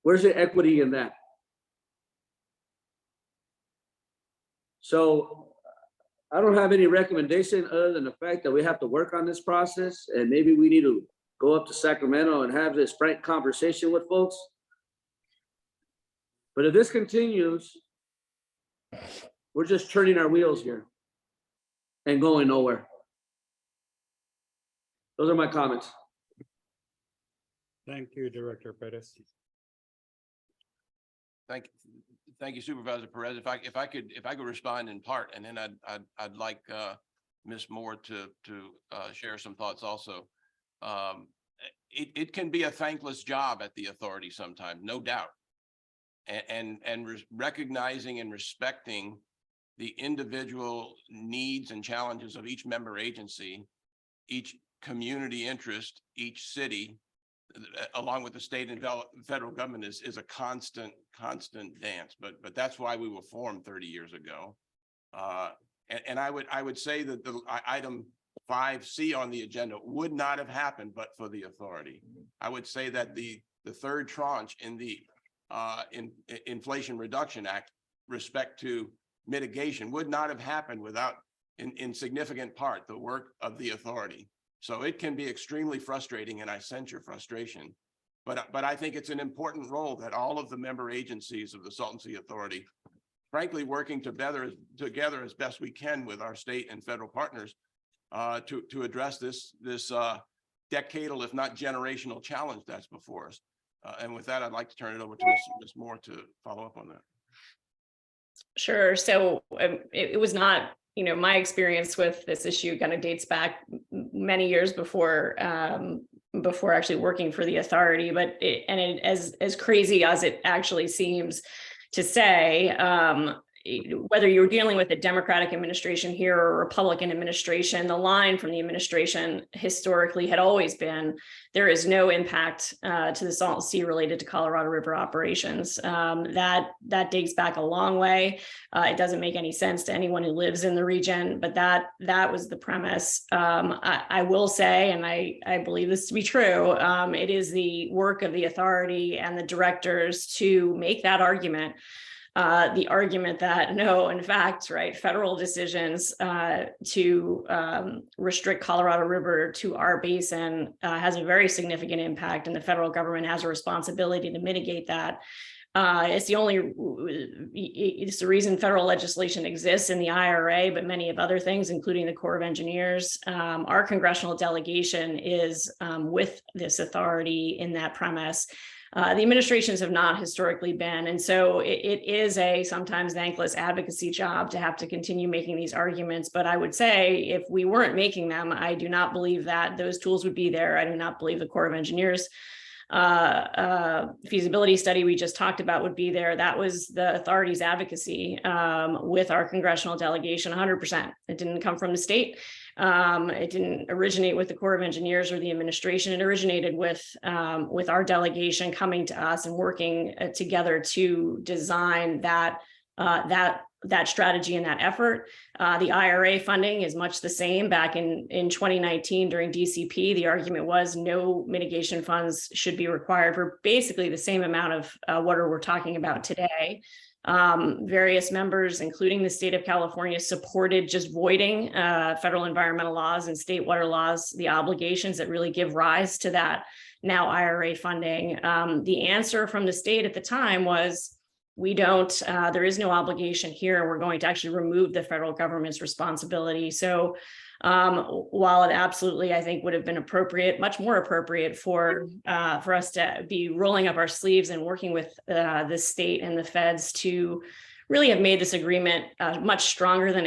Where's the equity in that? So I don't have any recommendation other than the fact that we have to work on this process, and maybe we need to go up to Sacramento and have this frank conversation with folks. But if this continues, we're just turning our wheels here and going nowhere. Those are my comments. Thank you, Director Perez. Thank you, Supervisor Perez. If I could respond in part, and then I'd like Ms. Moore to share some thoughts also. It can be a thankless job at the authority sometimes, no doubt. And recognizing and respecting the individual needs and challenges of each member agency, each community interest, each city, along with the state and federal government is a constant dance. But that's why we were formed 30 years ago. And I would say that the item 5C on the agenda would not have happened but for the authority. I would say that the third tranche in the Inflation Reduction Act respect to mitigation would not have happened without, in significant part, the work of the authority. So it can be extremely frustrating, and I sense your frustration. But I think it's an important role that all of the member agencies of the Salton Sea Authority, frankly, working together as best we can with our state and federal partners to address this decadal, if not generational, challenge that's before us. And with that, I'd like to turn it over to Ms. Moore to follow up on that. Sure. So it was not, my experience with this issue kind of dates back many years before actually working for the authority. But as crazy as it actually seems to say, whether you're dealing with a Democratic administration here or a Republican administration, the line from the administration historically had always been, there is no impact to the Salton Sea related to Colorado River operations. That dates back a long way. It doesn't make any sense to anyone who lives in the region, but that was the premise. I will say, and I believe this to be true, it is the work of the authority and the directors to make that argument. The argument that no, in fact, right, federal decisions to restrict Colorado River to our basin has a very significant impact, and the federal government has a responsibility to mitigate that. It's the reason federal legislation exists in the IRA, but many of other things, including the Corps of Engineers. Our congressional delegation is with this authority in that premise. The administrations have not historically been. And so it is a sometimes thankless advocacy job to have to continue making these arguments. But I would say if we weren't making them, I do not believe that those tools would be there. I do not believe the Corps of Engineers feasibility study we just talked about would be there. That was the authority's advocacy with our congressional delegation, 100%. It didn't come from the state. It didn't originate with the Corps of Engineers or the administration. It originated with our delegation coming to us and working together to design that strategy and that effort. The IRA funding is much the same. Back in 2019 during DCP, the argument was no mitigation funds should be required for basically the same amount of water we're talking about today. Various members, including the state of California, supported just voiding federal environmental laws and state water laws, the obligations that really give rise to that now IRA funding. The answer from the state at the time was, there is no obligation here. We're going to actually remove the federal government's responsibility. So while it absolutely, I think, would have been appropriate, much more appropriate for us to be rolling up our sleeves and working with the state and the feds to really have made this agreement much stronger than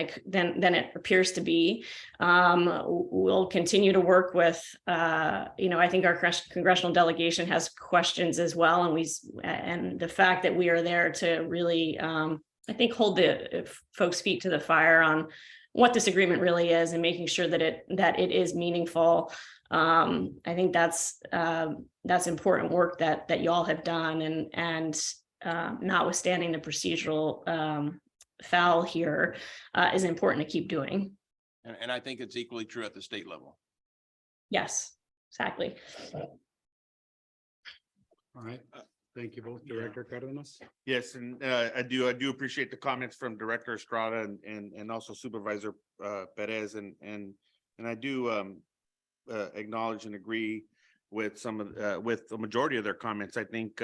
it appears to be. We'll continue to work with, I think our congressional delegation has questions as well, and the fact that we are there to really, I think, hold the folks' feet to the fire on what this agreement really is and making sure that it is meaningful. I think that's important work that y'all have done, and notwithstanding the procedural foul here, is important to keep doing. And I think it's equally true at the state level. Yes, exactly. All right. Thank you both, Director Cardenas. Yes, and I do appreciate the comments from Director Estrada and also Supervisor Perez, and I do acknowledge and agree with with the majority of their comments. I think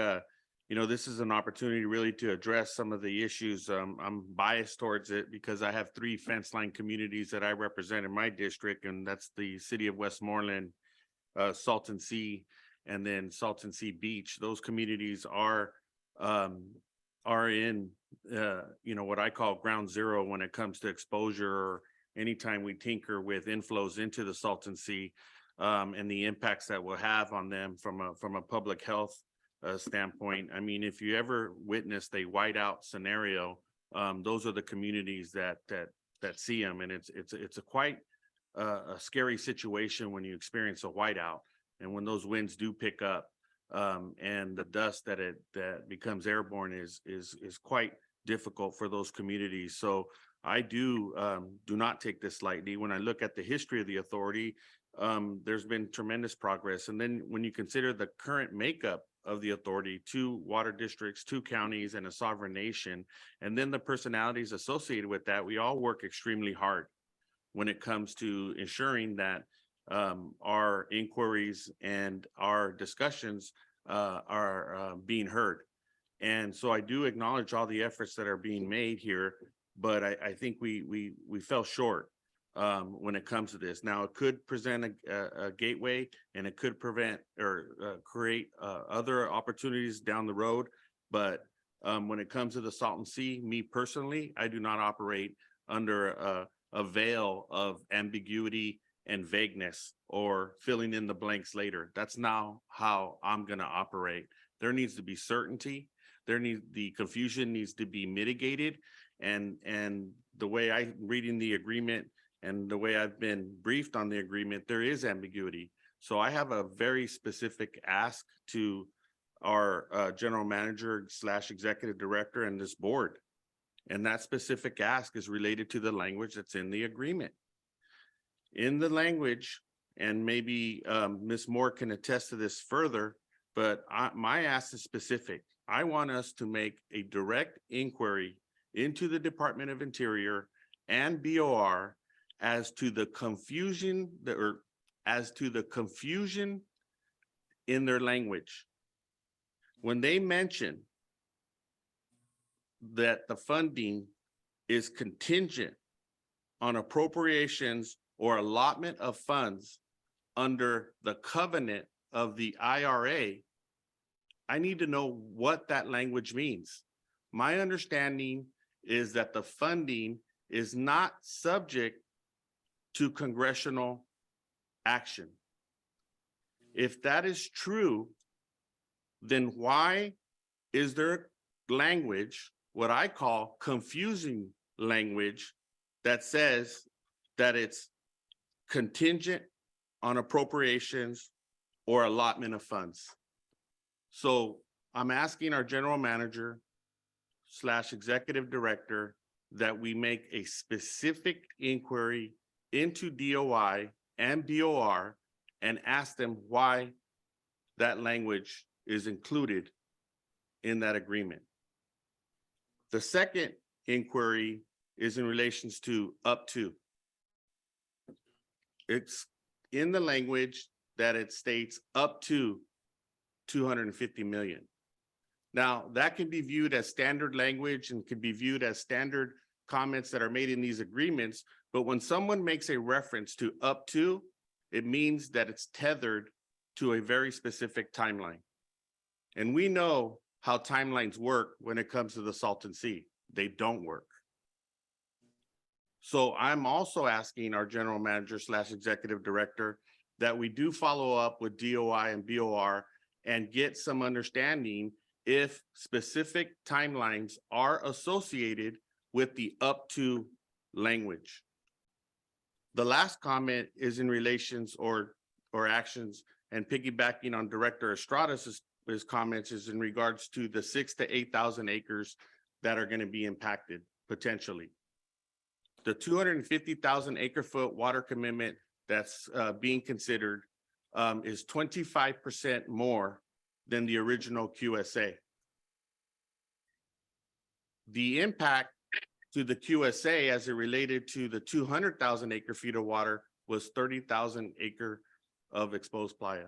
this is an opportunity really to address some of the issues. I'm biased towards it because I have 3 fence line communities that I represent in my district, and that's the city of Westmoreland, Salton Sea, and then Salton Sea Beach. Those communities are in what I call ground zero when it comes to exposure, or anytime we tinker with inflows into the Salton Sea, and the impacts that we'll have on them from a public health standpoint. I mean, if you ever witnessed a whiteout scenario, those are the communities that see them, and it's a quite a scary situation when you experience a whiteout. And when those winds do pick up, and the dust that becomes airborne is quite difficult for those communities. So I do not take this lightly. When I look at the history of the authority, there's been tremendous progress. And then when you consider the current makeup of the authority, 2 water districts, 2 counties, and a sovereign nation, and then the personalities associated with that, we all work extremely hard when it comes to ensuring that our inquiries and our discussions are being heard. And so I do acknowledge all the efforts that are being made here, but I think we fell short when it comes to this. Now, it could present a gateway, and it could prevent or create other opportunities down the road. But when it comes to the Salton Sea, me personally, I do not operate under a veil of ambiguity and vagueness or filling in the blanks later. That's not how I'm going to operate. There needs to be certainty. The confusion needs to be mitigated, And the way I'm reading the agreement and the way I've been briefed on the agreement, there is ambiguity. So I have a very specific ask to our general manager / executive director and this board. And that specific ask is related to the language that's in the agreement. In the language, and maybe Ms. Moore can attest to this further, but my ask is specific. I want us to make a direct inquiry into the Department of Interior and BOR as to the confusion in their language. When they mention that the funding is contingent on appropriations or allotment of funds under the covenant of the IRA, I need to know what that language means. My understanding is that the funding is not subject to congressional action. If that is true, then why is there language, what I call confusing language, that says that it's contingent on appropriations or allotment of funds? So I'm asking our general manager / executive director that we make a specific inquiry into DOI and BOR and ask them why that language is included in that agreement. The second inquiry is in relations to up to. It's in the language that it states up to 250 million. Now, that can be viewed as standard language and can be viewed as standard comments that are made in these agreements. But when someone makes a reference to up to, it means that it's tethered to a very specific timeline. And we know how timelines work when it comes to the Salton Sea. They don't work. So I'm also asking our general manager / executive director that we do follow up with DOI and BOR and get some understanding if specific timelines are associated with the up to language. The last comment is in relations or actions, and piggybacking on Director Estrada's comments, is in regards to the 6,000 to 8,000 acres that are going to be impacted potentially. The 250,000 acre foot water commitment that's being considered is 25% more than the original QSA. The impact to the QSA as it related to the 200,000 acre feet of water was 30,000 acre of exposed playa.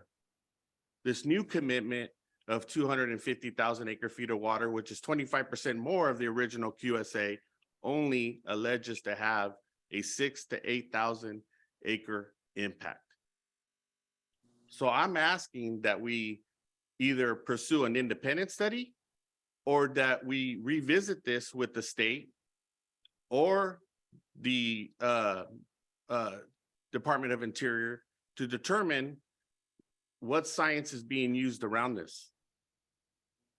This new commitment of 250,000 acre feet of water, which is 25% more of the original QSA, only alleges to have a 6,000 to 8,000 acre impact. So I'm asking that we either pursue an independent study or that we revisit this with the state or the Department of Interior to determine what science is being used around this.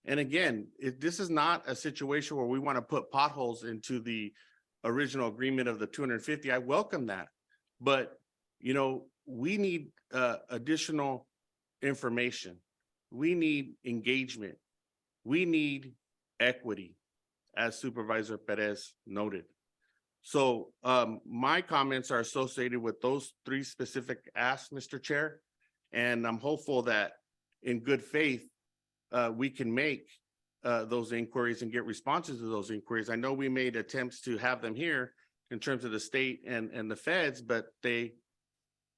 And again, this is not a situation where we want to put potholes into the original agreement of the 250. I welcome that. But, you know, we need additional information. We need engagement. We need equity, as Supervisor Perez noted. So my comments are associated with those three specific asks, Mr. Chair. And I'm hopeful that in good faith, we can make those inquiries and get responses to those inquiries. I know we made attempts to have them here in terms of the state and the feds, but they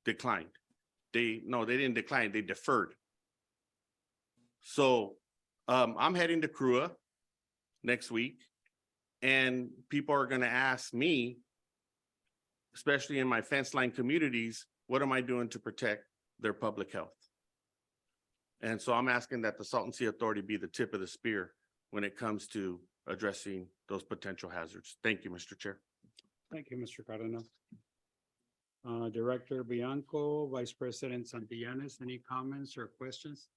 declined. They didn't decline, they deferred. So I'm heading to CRUA next week, and people are going to ask me, especially in my fence line communities, what am I doing to protect their public health? And so I'm asking that the Salton Sea Authority be the tip of the spear when it comes to addressing those potential hazards. Thank you, Mr. Chair. Thank you, Mr. Cardenas. Director Bianco, Vice President Santillanes, any comments or questions?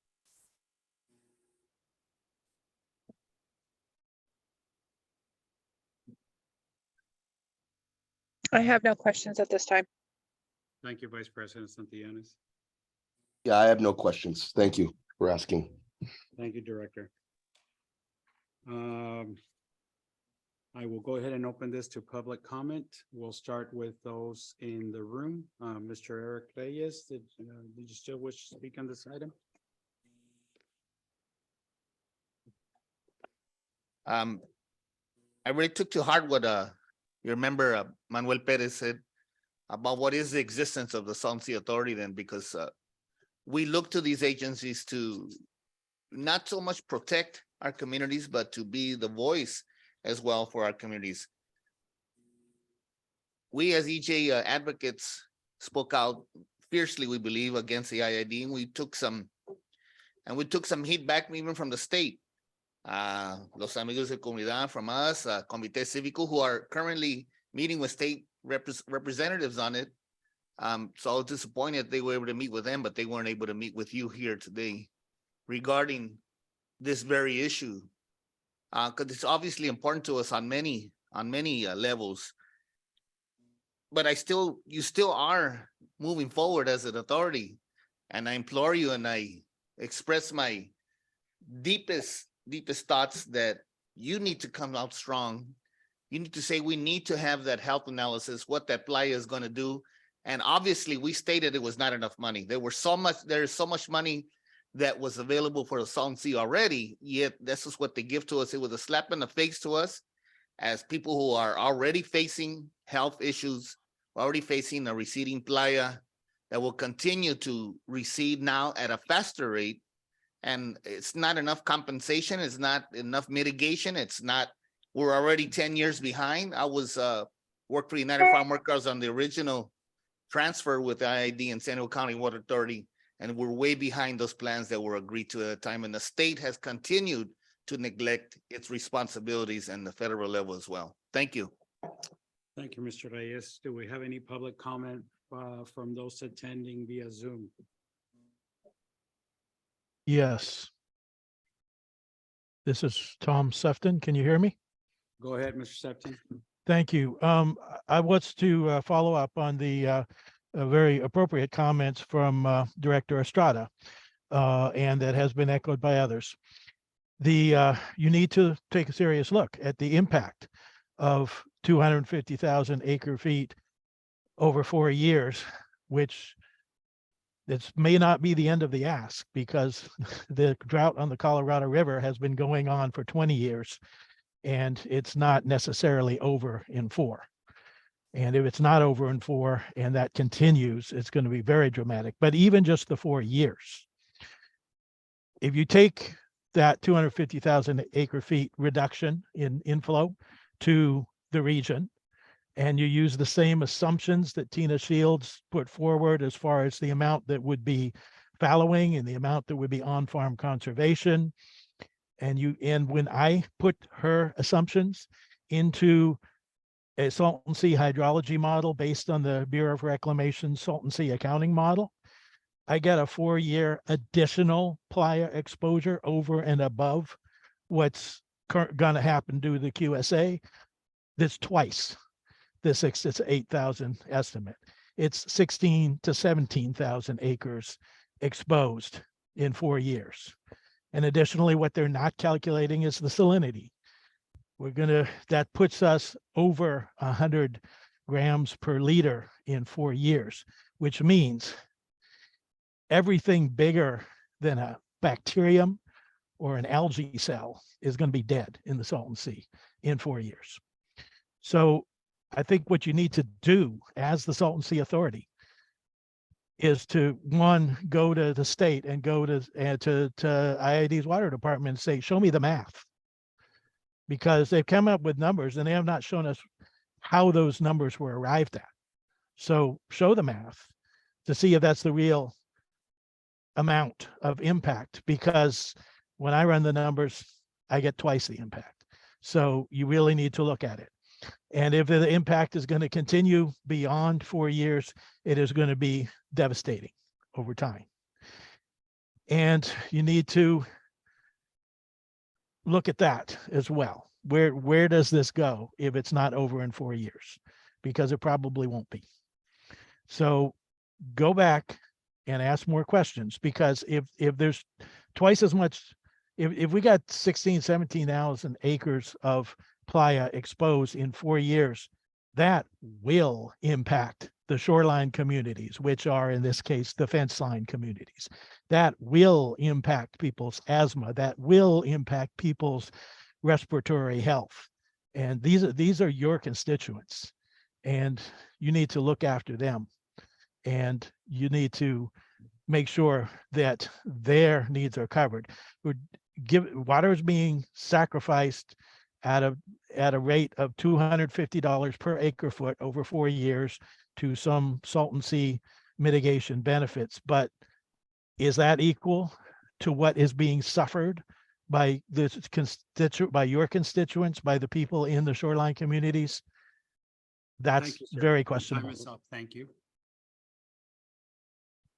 I have no questions at this time. Thank you, Vice President Santillanes. Yeah, I have no questions. Thank you for asking. Thank you, Director. I will go ahead and open this to public comment. We'll start with those in the room. Mr. Eric Reyes, did you still wish to speak on this item? I really took to heart what your member Manuel Perez said about what is the existence of the Salton Sea Authority then, because we look to these agencies to not so much protect our communities, but to be the voice as well for our communities. We as EJ advocates spoke out fiercely, we believe, against the IID, and we took some heat back even from the state. Los amigos de comunidad from us, Comité Cívico, who are currently meeting with state representatives on it. So I was disappointed they were able to meet with them, but they weren't able to meet with you here today regarding this very issue. Because it's obviously important to us on many levels. But you still are moving forward as an authority. And I implore you and I express my deepest thoughts that you need to come out strong. You need to say we need to have that health analysis, what that playa is going to do. And obviously we stated it was not enough money. There's so much money that was available for the Salton Sea already, yet this is what they give to us. It was a slap in the face to us as people who are already facing health issues, already facing a receding playa that will continue to recede now at a faster rate. And it's not enough compensation. It's not enough mitigation. We're already 10 years behind. I was worked for United Farm Workers on the original transfer with the IID and San Diego County Water Authority. And we're way behind those plans that were agreed to at the time. And the state has continued to neglect its responsibilities and the federal level as well. Thank you. Thank you, Mr. Reyes. Do we have any public comment from those attending via Zoom? Yes. This is Tom Sefton. Can you hear me? Go ahead, Mr. Septon. Thank you. I was to follow up on the very appropriate comments from Director Estrada, and that has been echoed by others. You need to take a serious look at the impact of 250,000 acre feet over 4 years, which this may not be the end of the ask, because the drought on the Colorado River has been going on for 20 years, and it's not necessarily over in 4. And if it's not over in 4 and that continues, it's going to be very dramatic. But even just the 4 years, if you take that 250,000 acre feet reduction in inflow to the region, and you use the same assumptions that Tina Shields put forward as far as the amount that would be fallowing and the amount that would be on-farm conservation, and when I put her assumptions into a Salton Sea hydrology model based on the Bureau of Reclamation Salton Sea accounting model, I get a 4-year additional playa exposure over and above what's going to happen due to the QSA. That's twice the 6,000 to 8,000 estimate. It's 16 to 17,000 acres exposed in 4 years. And additionally, what they're not calculating is the salinity. That puts us over 100 grams per liter in 4 years, which means everything bigger than a bacterium or an algae cell is going to be dead in the Salton Sea in 4 years. So I think what you need to do as the Salton Sea Authority is to, one, go to the state and go to IID's water department and say, show me the math. Because they've come up with numbers and they have not shown us how those numbers were arrived at. So show the math to see if that's the real amount of impact, because when I run the numbers, I get twice the impact. So you really need to look at it. And if the impact is going to continue beyond 4 years, it is going to be devastating over time. And you need to look at that as well. Where does this go if it's not over in 4 years? because it probably won't be. So go back and ask more questions, because if there's twice as much, if we got 16, 17,000 acres of playa exposed in 4 years, that will impact the shoreline communities, which are in this case the fence line communities. That will impact people's asthma. That will impact people's respiratory health. And these are your constituents, and you need to look after them. And you need to make sure that their needs are covered. Water is being sacrificed at a rate of $250 per acre foot over 4 years to some Salton Sea mitigation benefits. But is that equal to what is being suffered by by your constituents, by the people in the shoreline communities? That's Thank you, sir. very Your time questionable. is up. Thank you.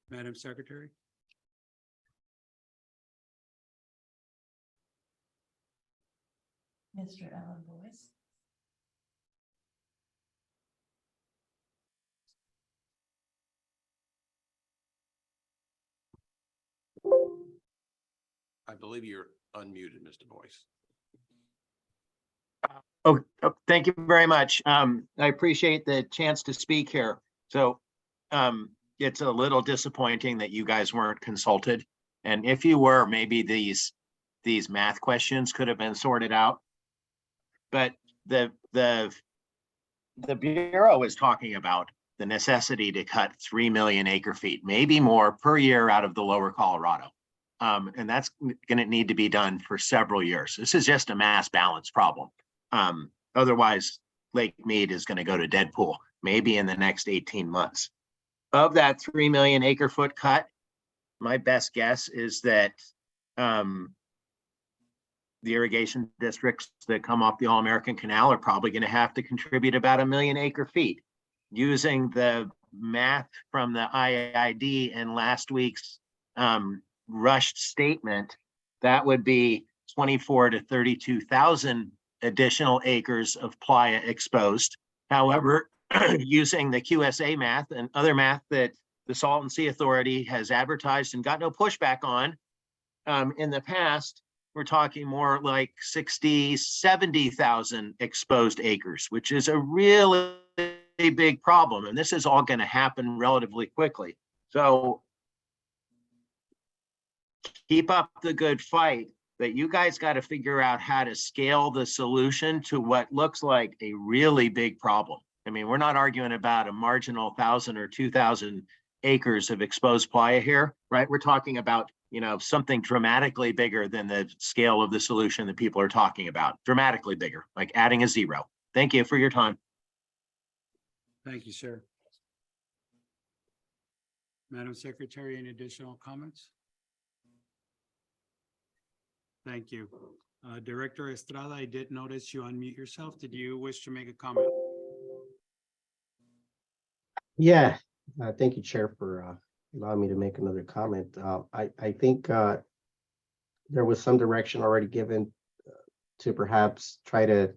Madam Secretary. Mr. Alan Boyce. I believe you're unmuted, Mr. Boyce. Oh, thank you very much. I appreciate the chance to speak here. So it's a little disappointing that you guys weren't consulted. And if you were, maybe these math questions could have been sorted out. But the Bureau is talking about the necessity to cut 3 million acre feet, maybe more per year out of the lower Colorado. And that's going to need to be done for several years. This is just a mass balance problem. Otherwise, Lake Mead is going to go to dead pool, maybe in the next 18 months. Of that 3 million acre foot cut, my best guess is that the irrigation districts that come off the All-American Canal are probably going to have to contribute about 1 million acre feet. Using the math from the IID and last week's rushed statement, that would be 24 to 32,000 additional acres of playa exposed. However, using the QSA math and other math that the Salton Sea Authority has advertised and got no pushback on in the past, we're talking more like 60, 70,000 exposed acres, which is a really big problem. And this is all going to happen relatively quickly. So keep up the good fight, but you guys got to figure out how to scale the solution to what looks like a really big problem. I mean, we're not arguing about a marginal 1,000 or 2,000 acres of exposed playa here, right? We're talking about, something dramatically bigger than the scale of the solution that people are talking about. Dramatically bigger, like adding a zero. Thank you for your time. Thank you, sir. Madam Secretary, any additional comments? Thank you. Director Estrada, I did notice you unmute yourself. Did you wish to make a comment? Yeah, thank you, Chair, for allowing me to make another comment. I think there was some direction already given to perhaps try to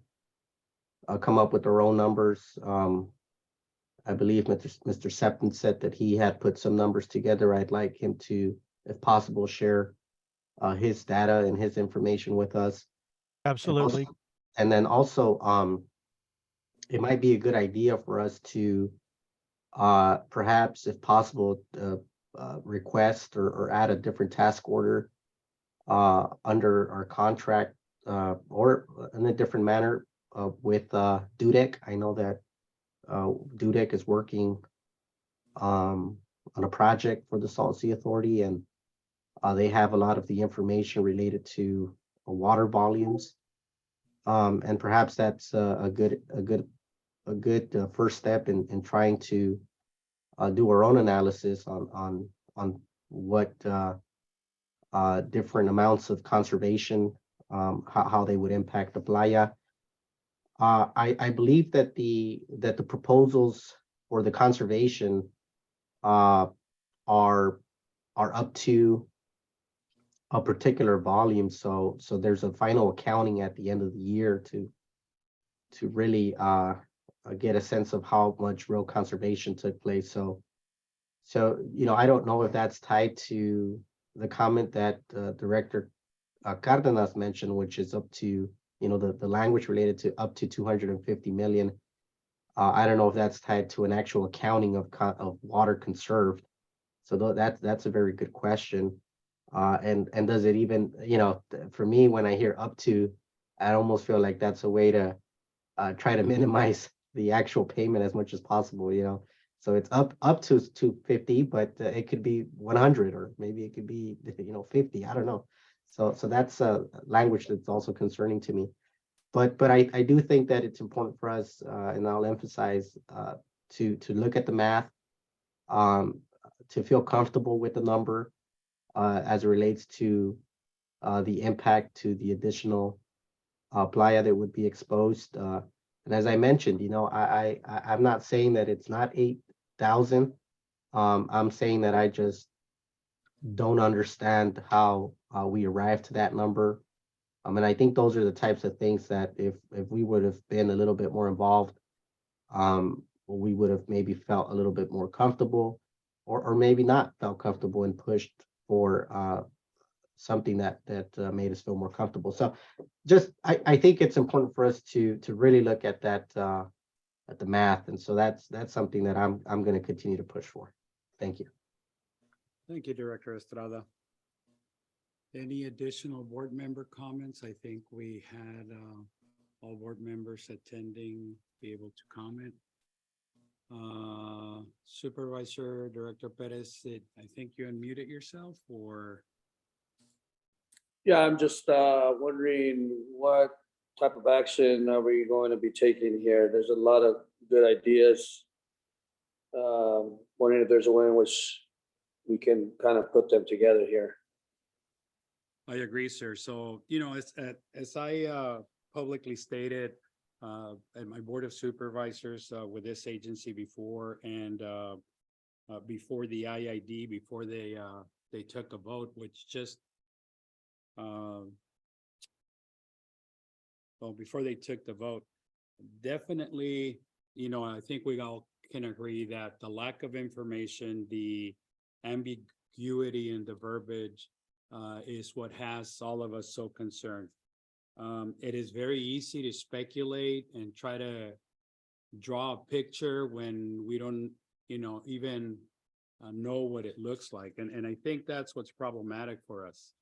come up with their own numbers. I believe Mr. Salton said that he had put some numbers together. I'd like him to, if possible, share his data and his information with us. Absolutely. And then also, it might be a good idea for us to perhaps, if possible, request or add a different task order under our contract or in a different manner with DUDEC. I know that DUDEC is working on a project for the Salton Sea Authority, and they have a lot of the information related to water volumes, and perhaps that's a good first step in trying to do our own analysis on what different amounts of conservation, how they would impact the playa. I believe that the proposals for the conservation are up to a particular volume. So there's a final accounting at the end of the year to really get a sense of how much real conservation took place. So, I don't know if that's tied to the comment that Director Cardenas mentioned, which is up to, the language related to up to 250 million. I don't know if that's tied to an actual accounting of water conserved. So that's a very good question. And does it even, for me, when I hear up to, I almost feel like that's a way to try to minimize the actual payment as much as possible. So it's up to 250, but it could be 100, or maybe it could be 50. I don't know. So that's a language that's also concerning to me. But I do think that it's important for us, and I'll emphasize, to look at the math, to feel comfortable with the number as it relates to the impact to the additional playa that would be exposed. And as I mentioned, I'm not saying that it's not 8,000. I'm saying that I just don't understand how we arrived to that number. And I think those are the types of things that if we would have been a little bit more involved, we would have maybe felt a little bit more comfortable, or maybe not felt comfortable and pushed for something that made us feel more comfortable. So just, I think it's important for us to really look at that, at the math. And so that's something that I'm going to continue to push for. Thank you. Thank you, Director Estrada. Any additional board member comments? I think we had all board members attending be able to comment. Supervisor Director Perez, I think you unmuted yourself, or? Yeah, I'm just wondering what type of action are we going to be taking here? There's a lot of good ideas. Wondering if there's a way in which we can kind of put them together here. I agree, sir. So, as I publicly stated at my Board of Supervisors with this agency before, and before the IID, before they took a vote, which just before they took the vote, definitely, I think we all can agree that the lack of information, the ambiguity in the verbiage, is what has all of us so concerned. It is very easy to speculate and try to draw a picture when we don't, even know what it looks like. And I think that's what's problematic for us.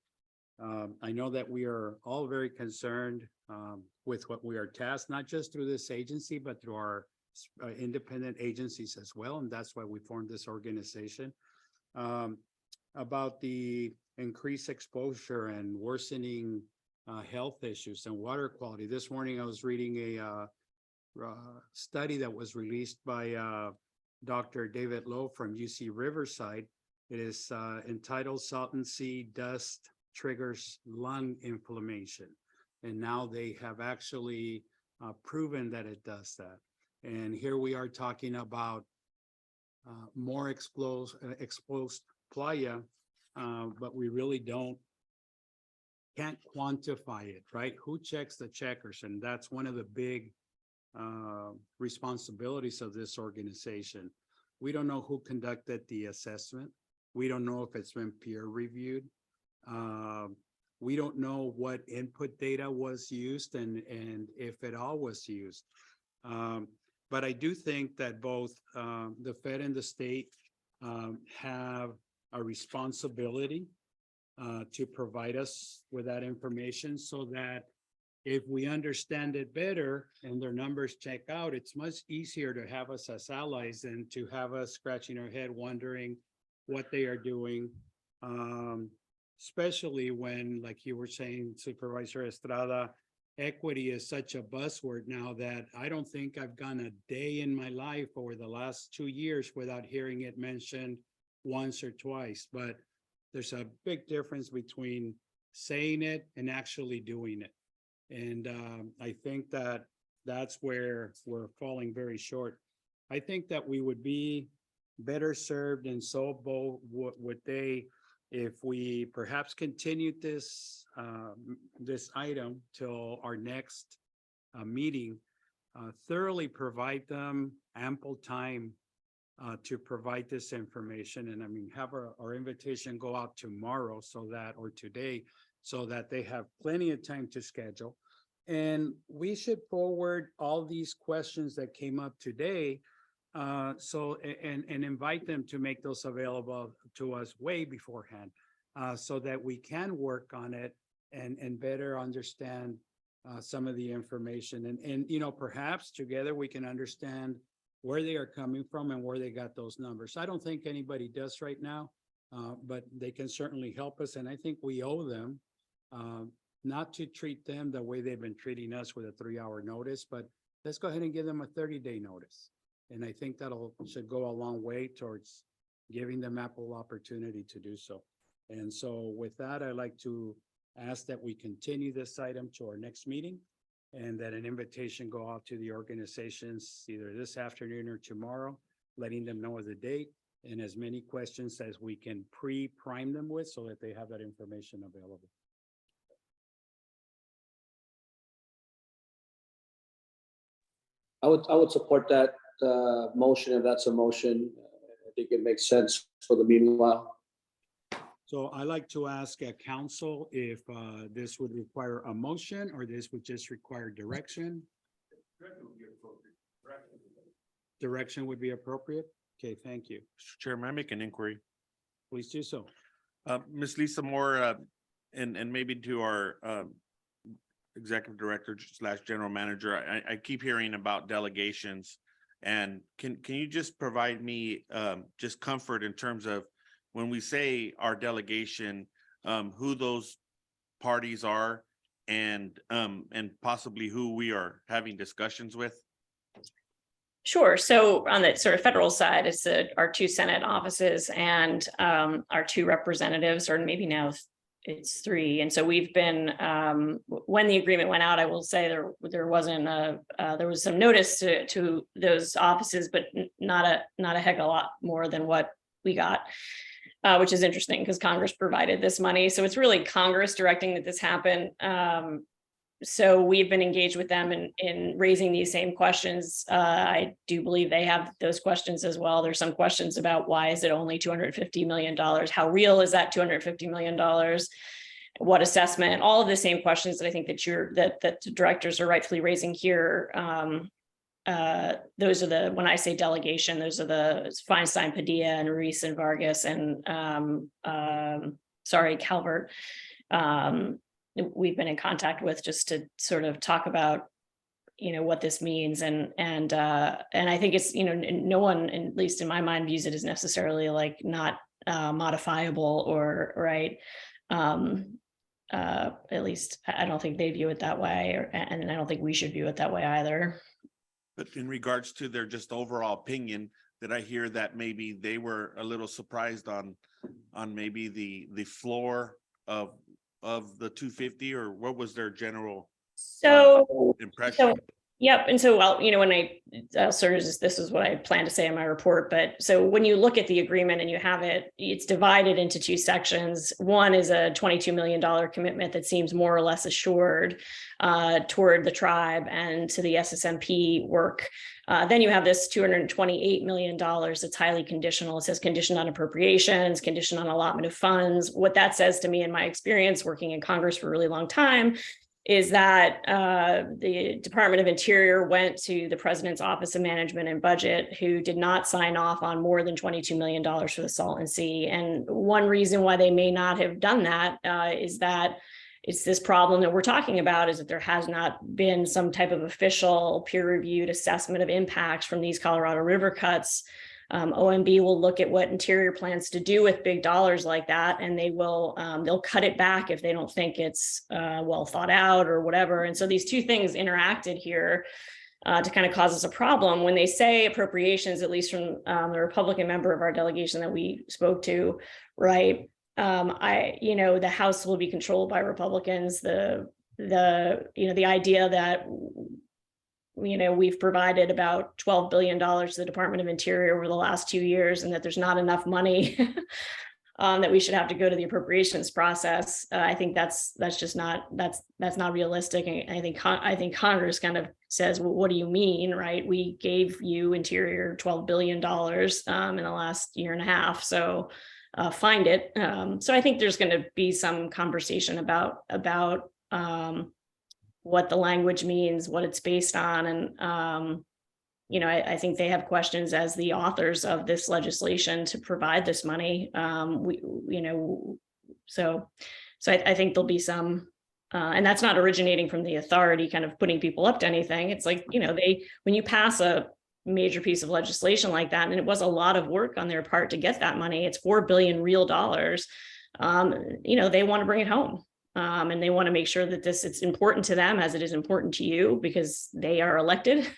I know that we are all very concerned with what we are tasked, not just through this agency, but through our independent agencies as well. And that's why we formed this organization, about the increased exposure and worsening health issues and water quality. This morning, I was reading a study that was released by Dr. David Lowe from UC Riverside. It is entitled "Salton Sea Dust Triggers Lung Inflammation." And now they have actually proven that it does that. And here we are talking about more exposed playa, but we really can't quantify it, right? Who checks the checkers? And that's one of the big responsibilities of this organization. We don't know who conducted the assessment. We don't know if it's been peer reviewed. We don't know what input data was used and if it all was used. But I do think that both the Fed and the state have a responsibility to provide us with that information, so that if we understand it better and their numbers check out, it's much easier to have us as allies than to have us scratching our head wondering what they are doing. Especially when, like you were saying, Supervisor Estrada, equity is such a buzzword now that I don't think I've gone a day in my life over the last 2 years without hearing it mentioned once or twice. But there's a big difference between saying it and actually doing it. And I think that that's where we're falling very short. I think that we would be better served, and so both would they, if we perhaps continued this this item till our next meeting, thoroughly provide them ample time to provide this information. And I mean, have our invitation go out tomorrow so that, or today, so that they have plenty of time to schedule. And we should forward all these questions that came up today. And invite them to make those available to us way beforehand, so that we can work on it and better understand some of the information. And, you know, perhaps together we can understand where they are coming from and where they got those numbers. I don't think anybody does right now, but they can certainly help us. And I think we owe them not to treat them the way they've been treating us with a 3-hour notice, but let's go ahead and give them a 30-day notice. And I think should go a long way towards giving them ample opportunity to do so. And so with that, I'd like to ask that we continue this item to our next meeting, and that an invitation go out to the organizations either this afternoon or tomorrow, letting them know of the date and as many questions as we can pre-prime them with so that they have that information available. I would support that motion if that's a motion. I think it makes sense for the meanwhile. So I like to ask council if this would require a motion or this would just require direction. Direction would be appropriate. Okay, thank you. Mr. Chair, may I make an inquiry? Please do so. Ms. Lisa Moore, and maybe to our executive director / general manager, I keep hearing about delegations. And can you just provide me just comfort in terms of when we say our delegation, who those parties are and possibly who we are having discussions with? Sure. So on the sort of federal side, it's our 2 Senate offices and our 2 representatives, or maybe now it's 3. And so we've been, when the agreement went out, I will say there wasn't there was some notice to those offices, but not a heck of a lot more than what we got, which is interesting because Congress provided this money. So it's really Congress directing that this happen. So we've been engaged with them in raising these same questions. I do believe they have those questions as well. There's some questions about why is it only $250 million? How real is that $250 million? What assessment? All of the same questions that I think that that the directors are rightfully raising here. Those are when I say delegation, those are the Feinstein, Padilla, and Ruiz and Vargas, and Calvert. We've been in contact with just to sort of talk about, what this means. And I think it's, no one, at least in my mind, views it as necessarily like not modifiable or right. At least I don't think they view it that way, and I don't think we should view it that way either. But in regards to their just overall opinion, did I hear that maybe they were a little surprised on maybe the floor of the 250, or what was their general impression? Yep. And so, well, when this is what I plan to say in my report. But so when you look at the agreement and you have it's divided into 2 sections. One is a $22 million commitment that seems more or less assured toward the tribe and to the SSMP work. Then you have this $228 million that's highly conditional. It says conditioned on appropriations, conditioned on allotment of funds. What that says to me in my experience working in Congress for a really long time is that the Department of Interior went to the President's Office of Management and Budget, who did not sign off on more than $22 million for the Salton Sea. And one reason why they may not have done that is that it's this problem that we're talking about, is that there has not been some type of official peer-reviewed assessment of impacts from these Colorado River cuts. OMB will look at what Interior plans to do with big dollars like that, and they will they'll cut it back if they don't think it's well thought out or whatever. And so these 2 things interacted here to kind of cause us a problem. When they say appropriations, at least from the Republican member of our delegation that we spoke to, right? The House will be controlled by Republicans. The idea that we've provided about $12 billion to the Department of Interior over the last 2 years, and that there's not enough money that we should have to go to the appropriations process. I think that's just not realistic. And I think Congress kind of says, well, what do you mean, right? We gave you Interior $12 billion in the last year and a half. So find it. So I think there's going to be some conversation about what the language means, what it's based on. And, I think they have questions as the authors of this legislation to provide this money. So I think there'll be some, and that's not originating from the authority kind of putting people up to anything. It's like, when you pass a major piece of legislation like that, and it was a lot of work on their part to get that money, it's $4 billion real dollars. They want to bring it home. And they want to make sure that it's important to them as it is important to you, because they are elected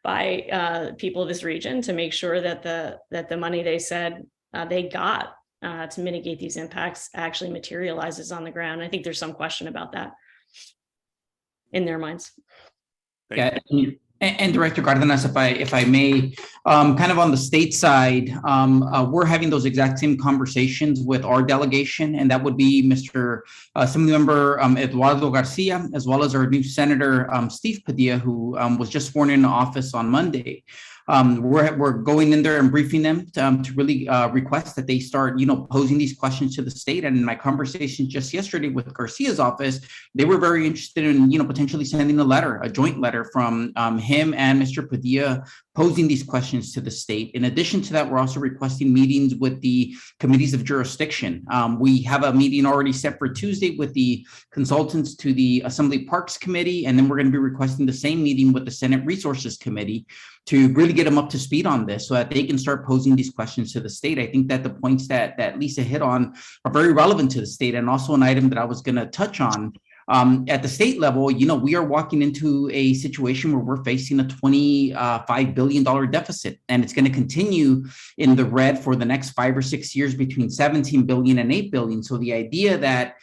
by people of this region to make sure that the money they said they got to mitigate these impacts actually materializes on the ground. I think there's some question about that in their minds. Thank Yeah, and Director Cardenas, if I may, kind of on the state side, we're having those exact same conversations with our delegation, and that would be Mr. Assemblymember Eduardo Garcia, as well as our new Senator Steve Padilla, who was just sworn into office on Monday. We're going in there and briefing them to really request that they start, posing these questions to the state. And in my conversation just yesterday with Garcia's office, they were very interested in, potentially sending a joint letter from him and Mr. Padilla posing these questions to the state. In addition to that, we're also requesting meetings with the committees of jurisdiction. We have a meeting already set for Tuesday with the consultants to the Assembly Parks Committee, and then we're going to be requesting the same meeting with the Senate Resources Committee to really get them up to speed on this so that they can start posing these questions to the state. I think that the points that Lisa hit on are very relevant to the state, and also an item that I was going to touch on. At the state level, we are walking into a situation where we're facing a $25 billion deficit, and it's going to continue in the red for the next 5 or 6 years between 17 billion and 8 billion. So the idea that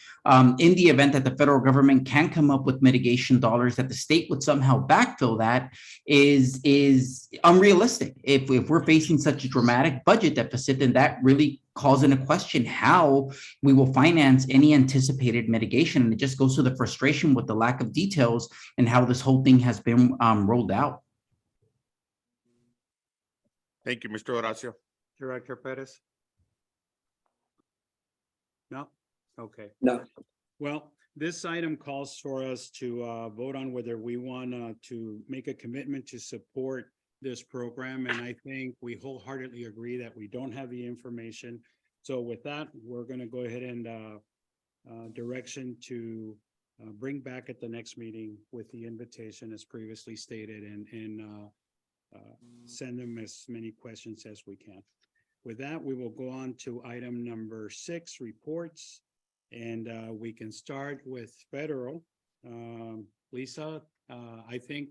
in the event that the federal government can come up with mitigation dollars, that the state would somehow backfill that is unrealistic. If we're facing such a dramatic budget deficit, then that really calls into question how we will finance any anticipated mitigation. And it just goes to the frustration with the lack of details and how this whole thing has been rolled out. Thank you, Mr. Horacio. Director Perez? No? Okay. No. Well, this item calls for us to vote on whether we want to make a commitment to support this program. And I think we wholeheartedly agree that we don't have the information. So with that, we're going to go ahead and direction to bring back at the next meeting with the invitation as previously stated, and send them as many questions as we can. With that, we will go on to item number 6, reports. And we can start with federal. Lisa, I think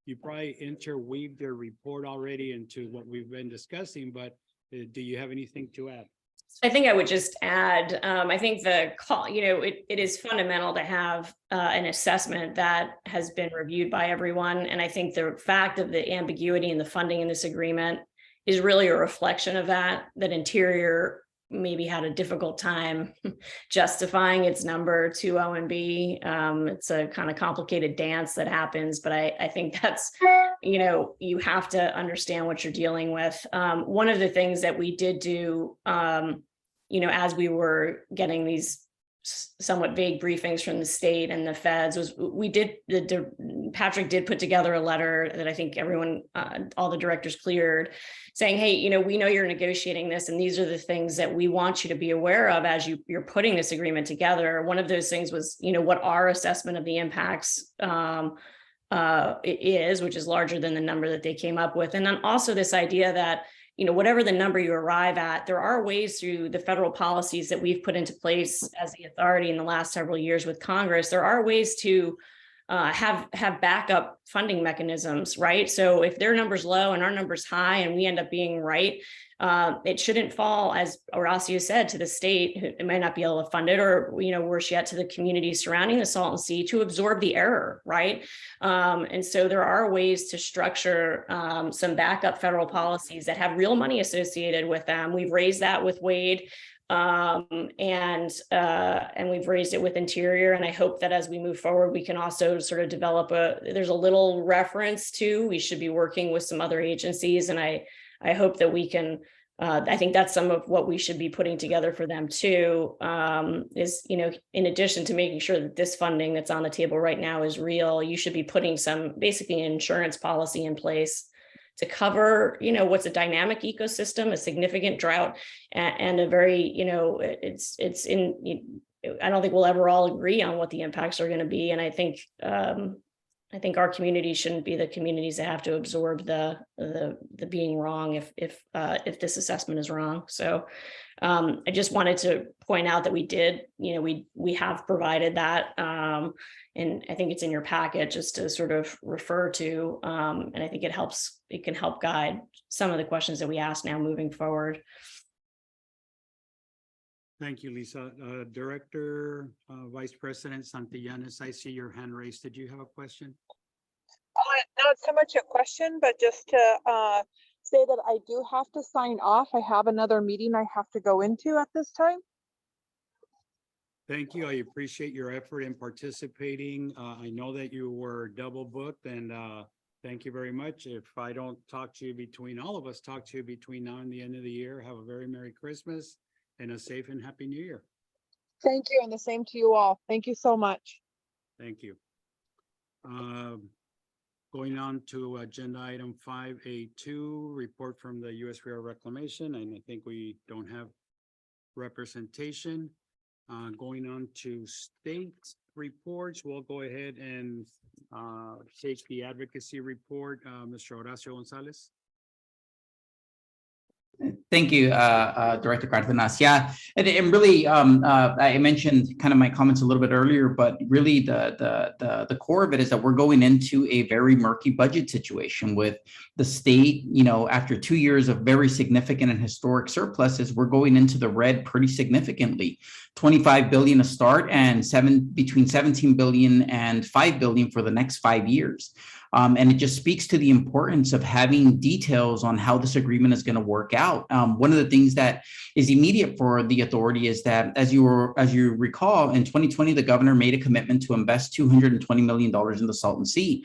you probably interweaved your report already into what we've been discussing, but do you have anything to add? I think I would just add, I think the call, it is fundamental to have an assessment that has been reviewed by everyone. And I think the fact of the ambiguity in the funding in this agreement is really a reflection of that Interior maybe had a difficult time justifying its number to OMB. It's a kind of complicated dance that happens, but I think that's, you have to understand what you're dealing with. One of the things that we did do, as we were getting these somewhat vague briefings from the state and the feds, was Patrick did put together a letter that I think everyone, all the directors cleared, saying, hey, we know you're negotiating this, and these are the things that we want you to be aware of as you're putting this agreement together. One of those things was, what our assessment of the impacts is, which is larger than the number that they came up with. And then also this idea that, whatever the number you arrive at, there are ways through the federal policies that we've put into place as the authority in the last several years with Congress, there are ways to have backup funding mechanisms, right? So if their number's low and our number's high and we end up being right, it shouldn't fall, as Horacio said, to the state. It might not be able to fund it, or, worse yet, to the communities surrounding the Salton Sea to absorb the error, right? And so there are ways to structure some backup federal policies that have real money associated with them. We've raised that with Wade. And we've raised it with Interior. And I hope that as we move forward, we can also sort of develop there's a little reference to, we should be working with some other agencies. And I hope that we can, I think that's some of what we should be putting together for them too, is, in addition to making sure that this funding that's on the table right now is real, you should be putting some basically insurance policy in place to cover, what's a dynamic ecosystem, a significant drought, and a very, I don't think we'll ever all agree on what the impacts are going to be. And I think our community shouldn't be the communities that have to absorb the being wrong if this assessment is wrong. So I just wanted to point out that we did, we have provided that. And I think it's in your packet just to sort of refer to, and I think it can help guide some of the questions that we ask now moving forward. Thank you, Lisa. Director, Vice President Santillanes, I see your hand raised. Did you have a question? Not so much a question, but just to say that I do have to sign off. I have another meeting I have to go into at this time. Thank you. I appreciate your effort in participating. I know that you were double booked, and thank you very much. If I don't talk to you between all of us, talk to you between now and the end of the year. Have a very Merry Christmas and a safe and Happy New Year. Thank you, and the same to you all. Thank you so much. Thank you. Going on to agenda item 5A2, report from the U.S. Bureau of Reclamation, and I think we don't have representation. Going on to state reports, we'll go ahead and take the advocacy report. Mr. Horacio Gonzalez. Thank you, Director Cardenas. Yeah, and really, I mentioned kind of my comments a little bit earlier, but really the core of it is that we're going into a very murky budget situation with the state. After 2 years of very significant and historic surpluses, we're going into the red pretty significantly. 25 billion to start, and between 17 billion and 5 billion for the next 5 years. And it just speaks to the importance of having details on how this agreement is going to work out. One of the things that is immediate for the authority is that, as you recall, in 2020, the governor made a commitment to invest $220 million in the Salton Sea.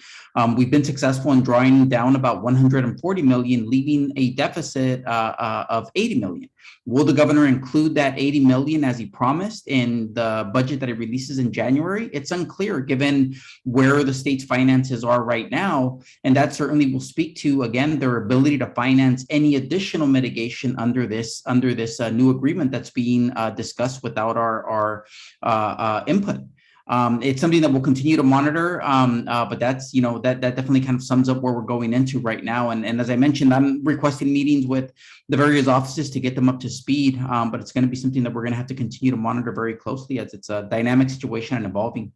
We've been successful in drawing down about 140 million, leaving a deficit of 80 million. Will the governor include that 80 million as he promised in the budget that he releases in January? It's unclear given where the state's finances are right now. And that certainly will speak to, again, their ability to finance any additional mitigation under this new agreement that's being discussed without our input. It's something that we'll continue to monitor, but that's, that definitely kind of sums up where we're going into right now. And as I mentioned, I'm requesting meetings with the various offices to get them up to speed, but it's going to be something that we're going to have to continue to monitor very closely as it's a dynamic situation and evolving.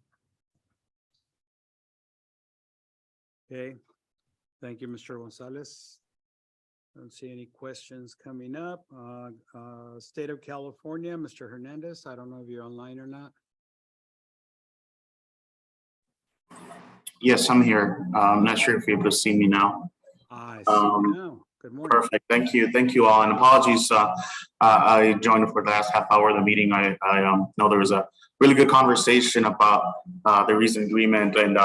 Okay, thank you, Mr. Gonzalez. I don't see any questions coming up. State of California, Mr. Hernandez, I don't know if you're online or not. Yes, I'm here. I'm not sure if you're able to see me now. I see you now. Good morning. Perfect. Thank you. Thank you all. And apologies, I joined for the last half hour of the meeting. I know there was a really good conversation about the recent agreement, and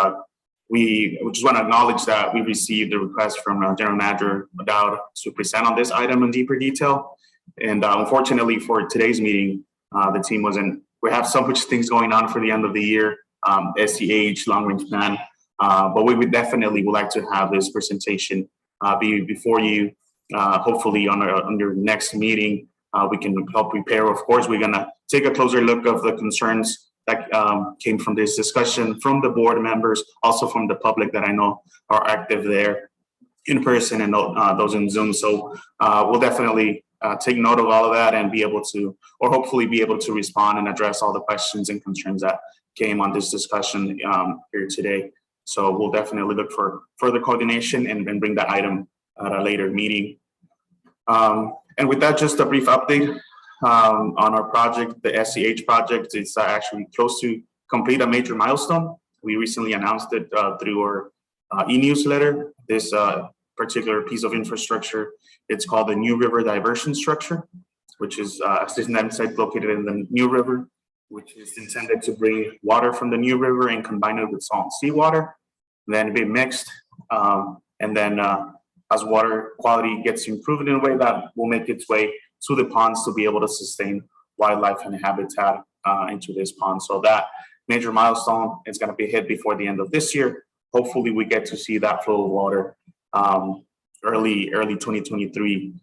we just want to acknowledge that we received a request from General Manager Dowd to present on this item in deeper detail. And unfortunately for today's meeting, the team wasn't. We have so much things going on for the end of the year, SCH, long range plan. But we would definitely would like to have this presentation be before you. Hopefully on your next meeting, we can help prepare. Of course, we're gonna take a closer look of the concerns that came from this discussion from the board members, also from the public that I know are active there in person and those in Zoom. So we'll definitely take note of all of that and be able to, or hopefully be able to respond and address all the questions and concerns that came on this discussion here today. So we'll definitely look for further coordination and bring that item at a later meeting. And with that, just a brief update on our project, the SCH project. It's actually close to complete a major milestone. We recently announced it through our e-newsletter. This particular piece of infrastructure, it's called the New River Diversion Structure. which is a system site located in the New River, which is intended to bring water from the New River and combine it with Salton seawater, then be mixed. And then as water quality gets improved in a way that will make its way to the ponds to be able to sustain wildlife and habitat into this pond. So that major milestone is going to be hit before the end of this year. Hopefully we get to see that flow of water early 2023,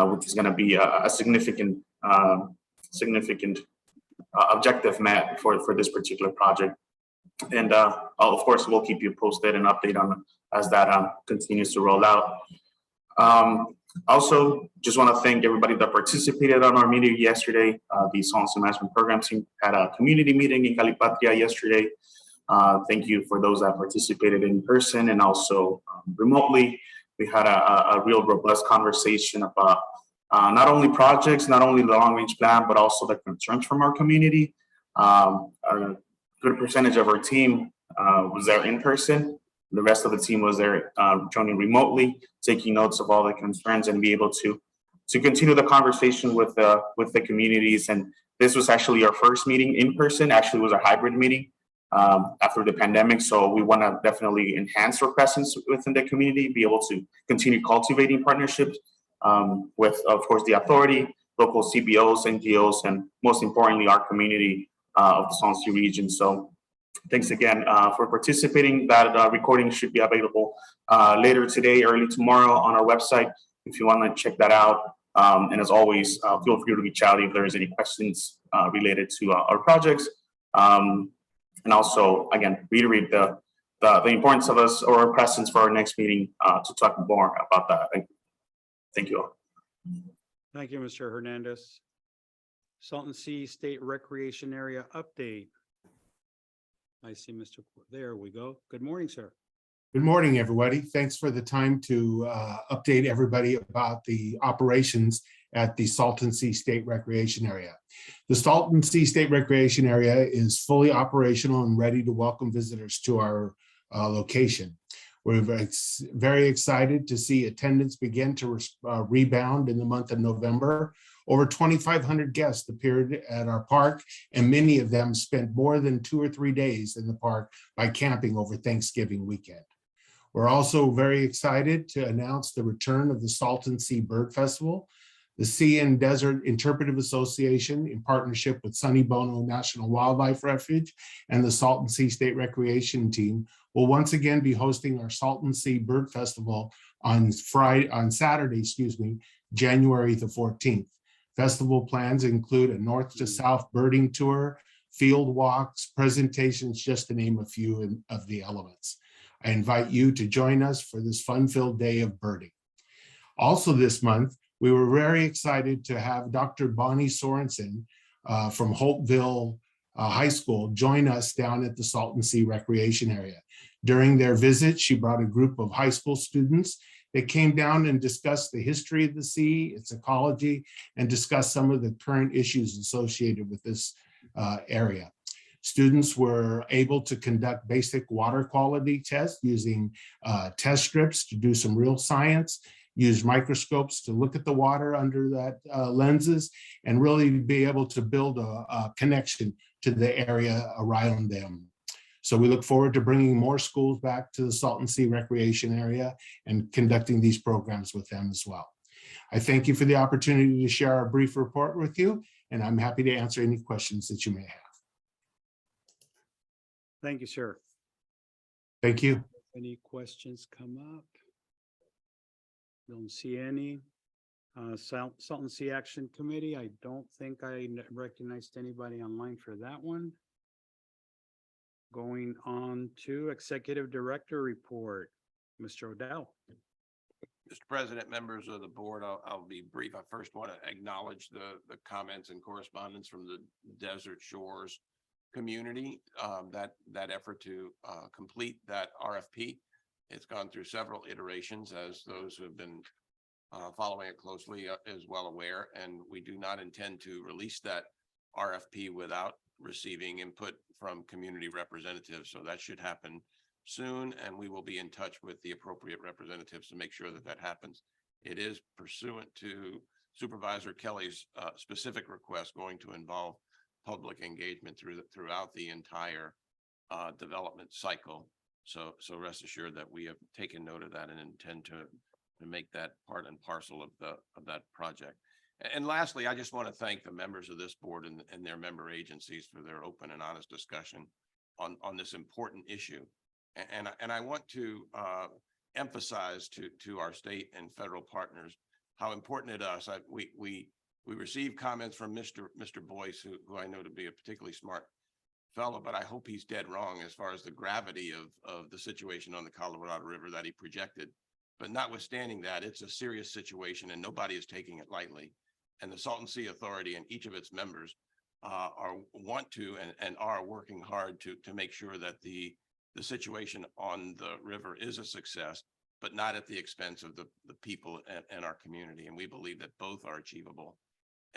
which is going to be a significant objective met for this particular project. And of course, we'll keep you posted and update on as that continues to roll out. Also, just want to thank everybody that participated on our meeting yesterday. The Salton Sea Management Program team had a community meeting in Calipatria yesterday. Thank you for those that participated in person and also remotely. We had a real robust conversation about not only projects, not only the long-range plan, but also the concerns from our community. A good percentage of our team was there in person. The rest of the team was there joining remotely, taking notes of all the concerns and be able to continue the conversation with the communities. And this was actually our first meeting in person. Actually, it was a hybrid meeting after the pandemic. So we want to definitely enhance our presence within the community, be able to continue cultivating partnerships with, of course, the authority, local CBOs, NGOs, and most importantly, our community of the Salton Sea region. So thanks again for participating. That recording should be available later today, early tomorrow on our website if you want to check that out. And as always, feel free to reach out if there is any questions related to our projects. And also, again, reiterate the importance of us or our presence for our next meeting to talk more about that. Thank you all. Thank you, Mr. Hernandez. Salton Sea State Recreation Area update. I see Mr. There we go. Good morning, sir. Good morning, everybody. Thanks for the time to update everybody about the operations at the Salton Sea State Recreation Area. The Salton Sea State Recreation Area is fully operational and ready to welcome visitors to our location. We're very excited to see attendance begin to rebound in the month of November. Over 2,500 guests appeared at our park, and many of them spent more than 2 or 3 days in the park by camping over Thanksgiving weekend. We're also very excited to announce the return of the Salton Sea Bird Festival. The Sea and Desert Interpretive Association, in partnership with Sunny Bono National Wildlife Refuge and the Salton Sea State Recreation Team, will once again be hosting our Salton Sea Bird Festival on Saturday, January the 14th. Festival plans include a north to south birding tour, field walks, presentations, just to name a few of the elements. I invite you to join us for this fun-filled day of birding. Also this month, we were very excited to have Dr. Bonnie Sorensen from Holtville High School join us down at the Salton Sea Recreation Area. During their visit, she brought a group of high school students that came down and discussed the history of the sea, its ecology, and discussed some of the current issues associated with this area. Students were able to conduct basic water quality tests using test strips to do some real science, use microscopes to look at the water under that lenses, and really be able to build a connection to the area around them. So we look forward to bringing more schools back to the Salton Sea Recreation Area and conducting these programs with them as well. I thank you for the opportunity to share our brief report with you, and I'm happy to answer any questions that you may have. Thank you, sir. Thank you. Any questions come up? Don't see any. Salton Sea Action Committee, I don't think I recognized anybody online for that one. Going on to Executive Director Report, Mr. Odell. Mr. President, members of the board, I'll be brief. I first want to acknowledge the comments and correspondence from the Desert Shores community, that effort to complete that RFP. It's gone through several iterations, as those who have been following it closely is well aware, and we do not intend to release that RFP without receiving input from community representatives. So that should happen soon, and we will be in touch with the appropriate representatives to make sure that that happens. It is pursuant to Supervisor Kelly's specific request going to involve public engagement throughout the entire development cycle. So rest assured that we have taken note of that and intend to make that part and parcel of that project. And lastly, I just want to thank the members of this board and their member agencies for their open and honest discussion on this important issue. And I want to emphasize to our state and federal partners how important it is. We received comments from Mr. Boyce, who I know to be a particularly smart fellow, but I hope he's dead wrong as far as the gravity of the situation on the Colorado River that he projected. But notwithstanding that, it's a serious situation and nobody is taking it lightly. And the Salton Sea Authority and each of its members want to and are working hard to make sure that the situation on the river is a success, but not at the expense of the people and our community. And we believe that both are achievable.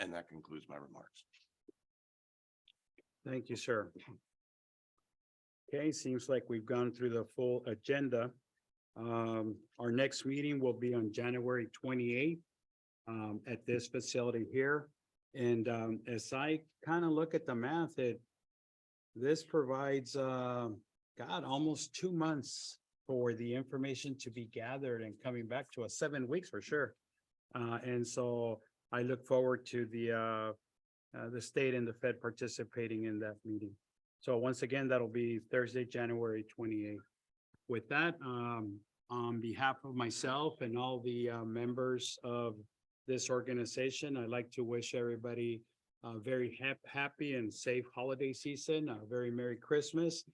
And that concludes my remarks. Thank you, sir. Okay, seems like we've gone through the full agenda. Our next meeting will be on January 28th at this facility here. And as I kind of look at the math, this provides, God, almost 2 months for the information to be gathered and coming back to us, 7 weeks for sure. And so I look forward to the state and the Fed participating in that meeting. So once again, that'll be Thursday, January 28th. With that, on behalf of myself and all the members of this organization, I'd like to wish everybody a very happy and safe holiday season, a very Merry Christmas,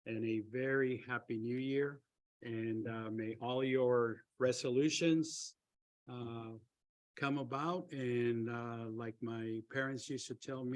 and a very Happy New Year. And may all your resolutions come about. And like my parents used to tell me,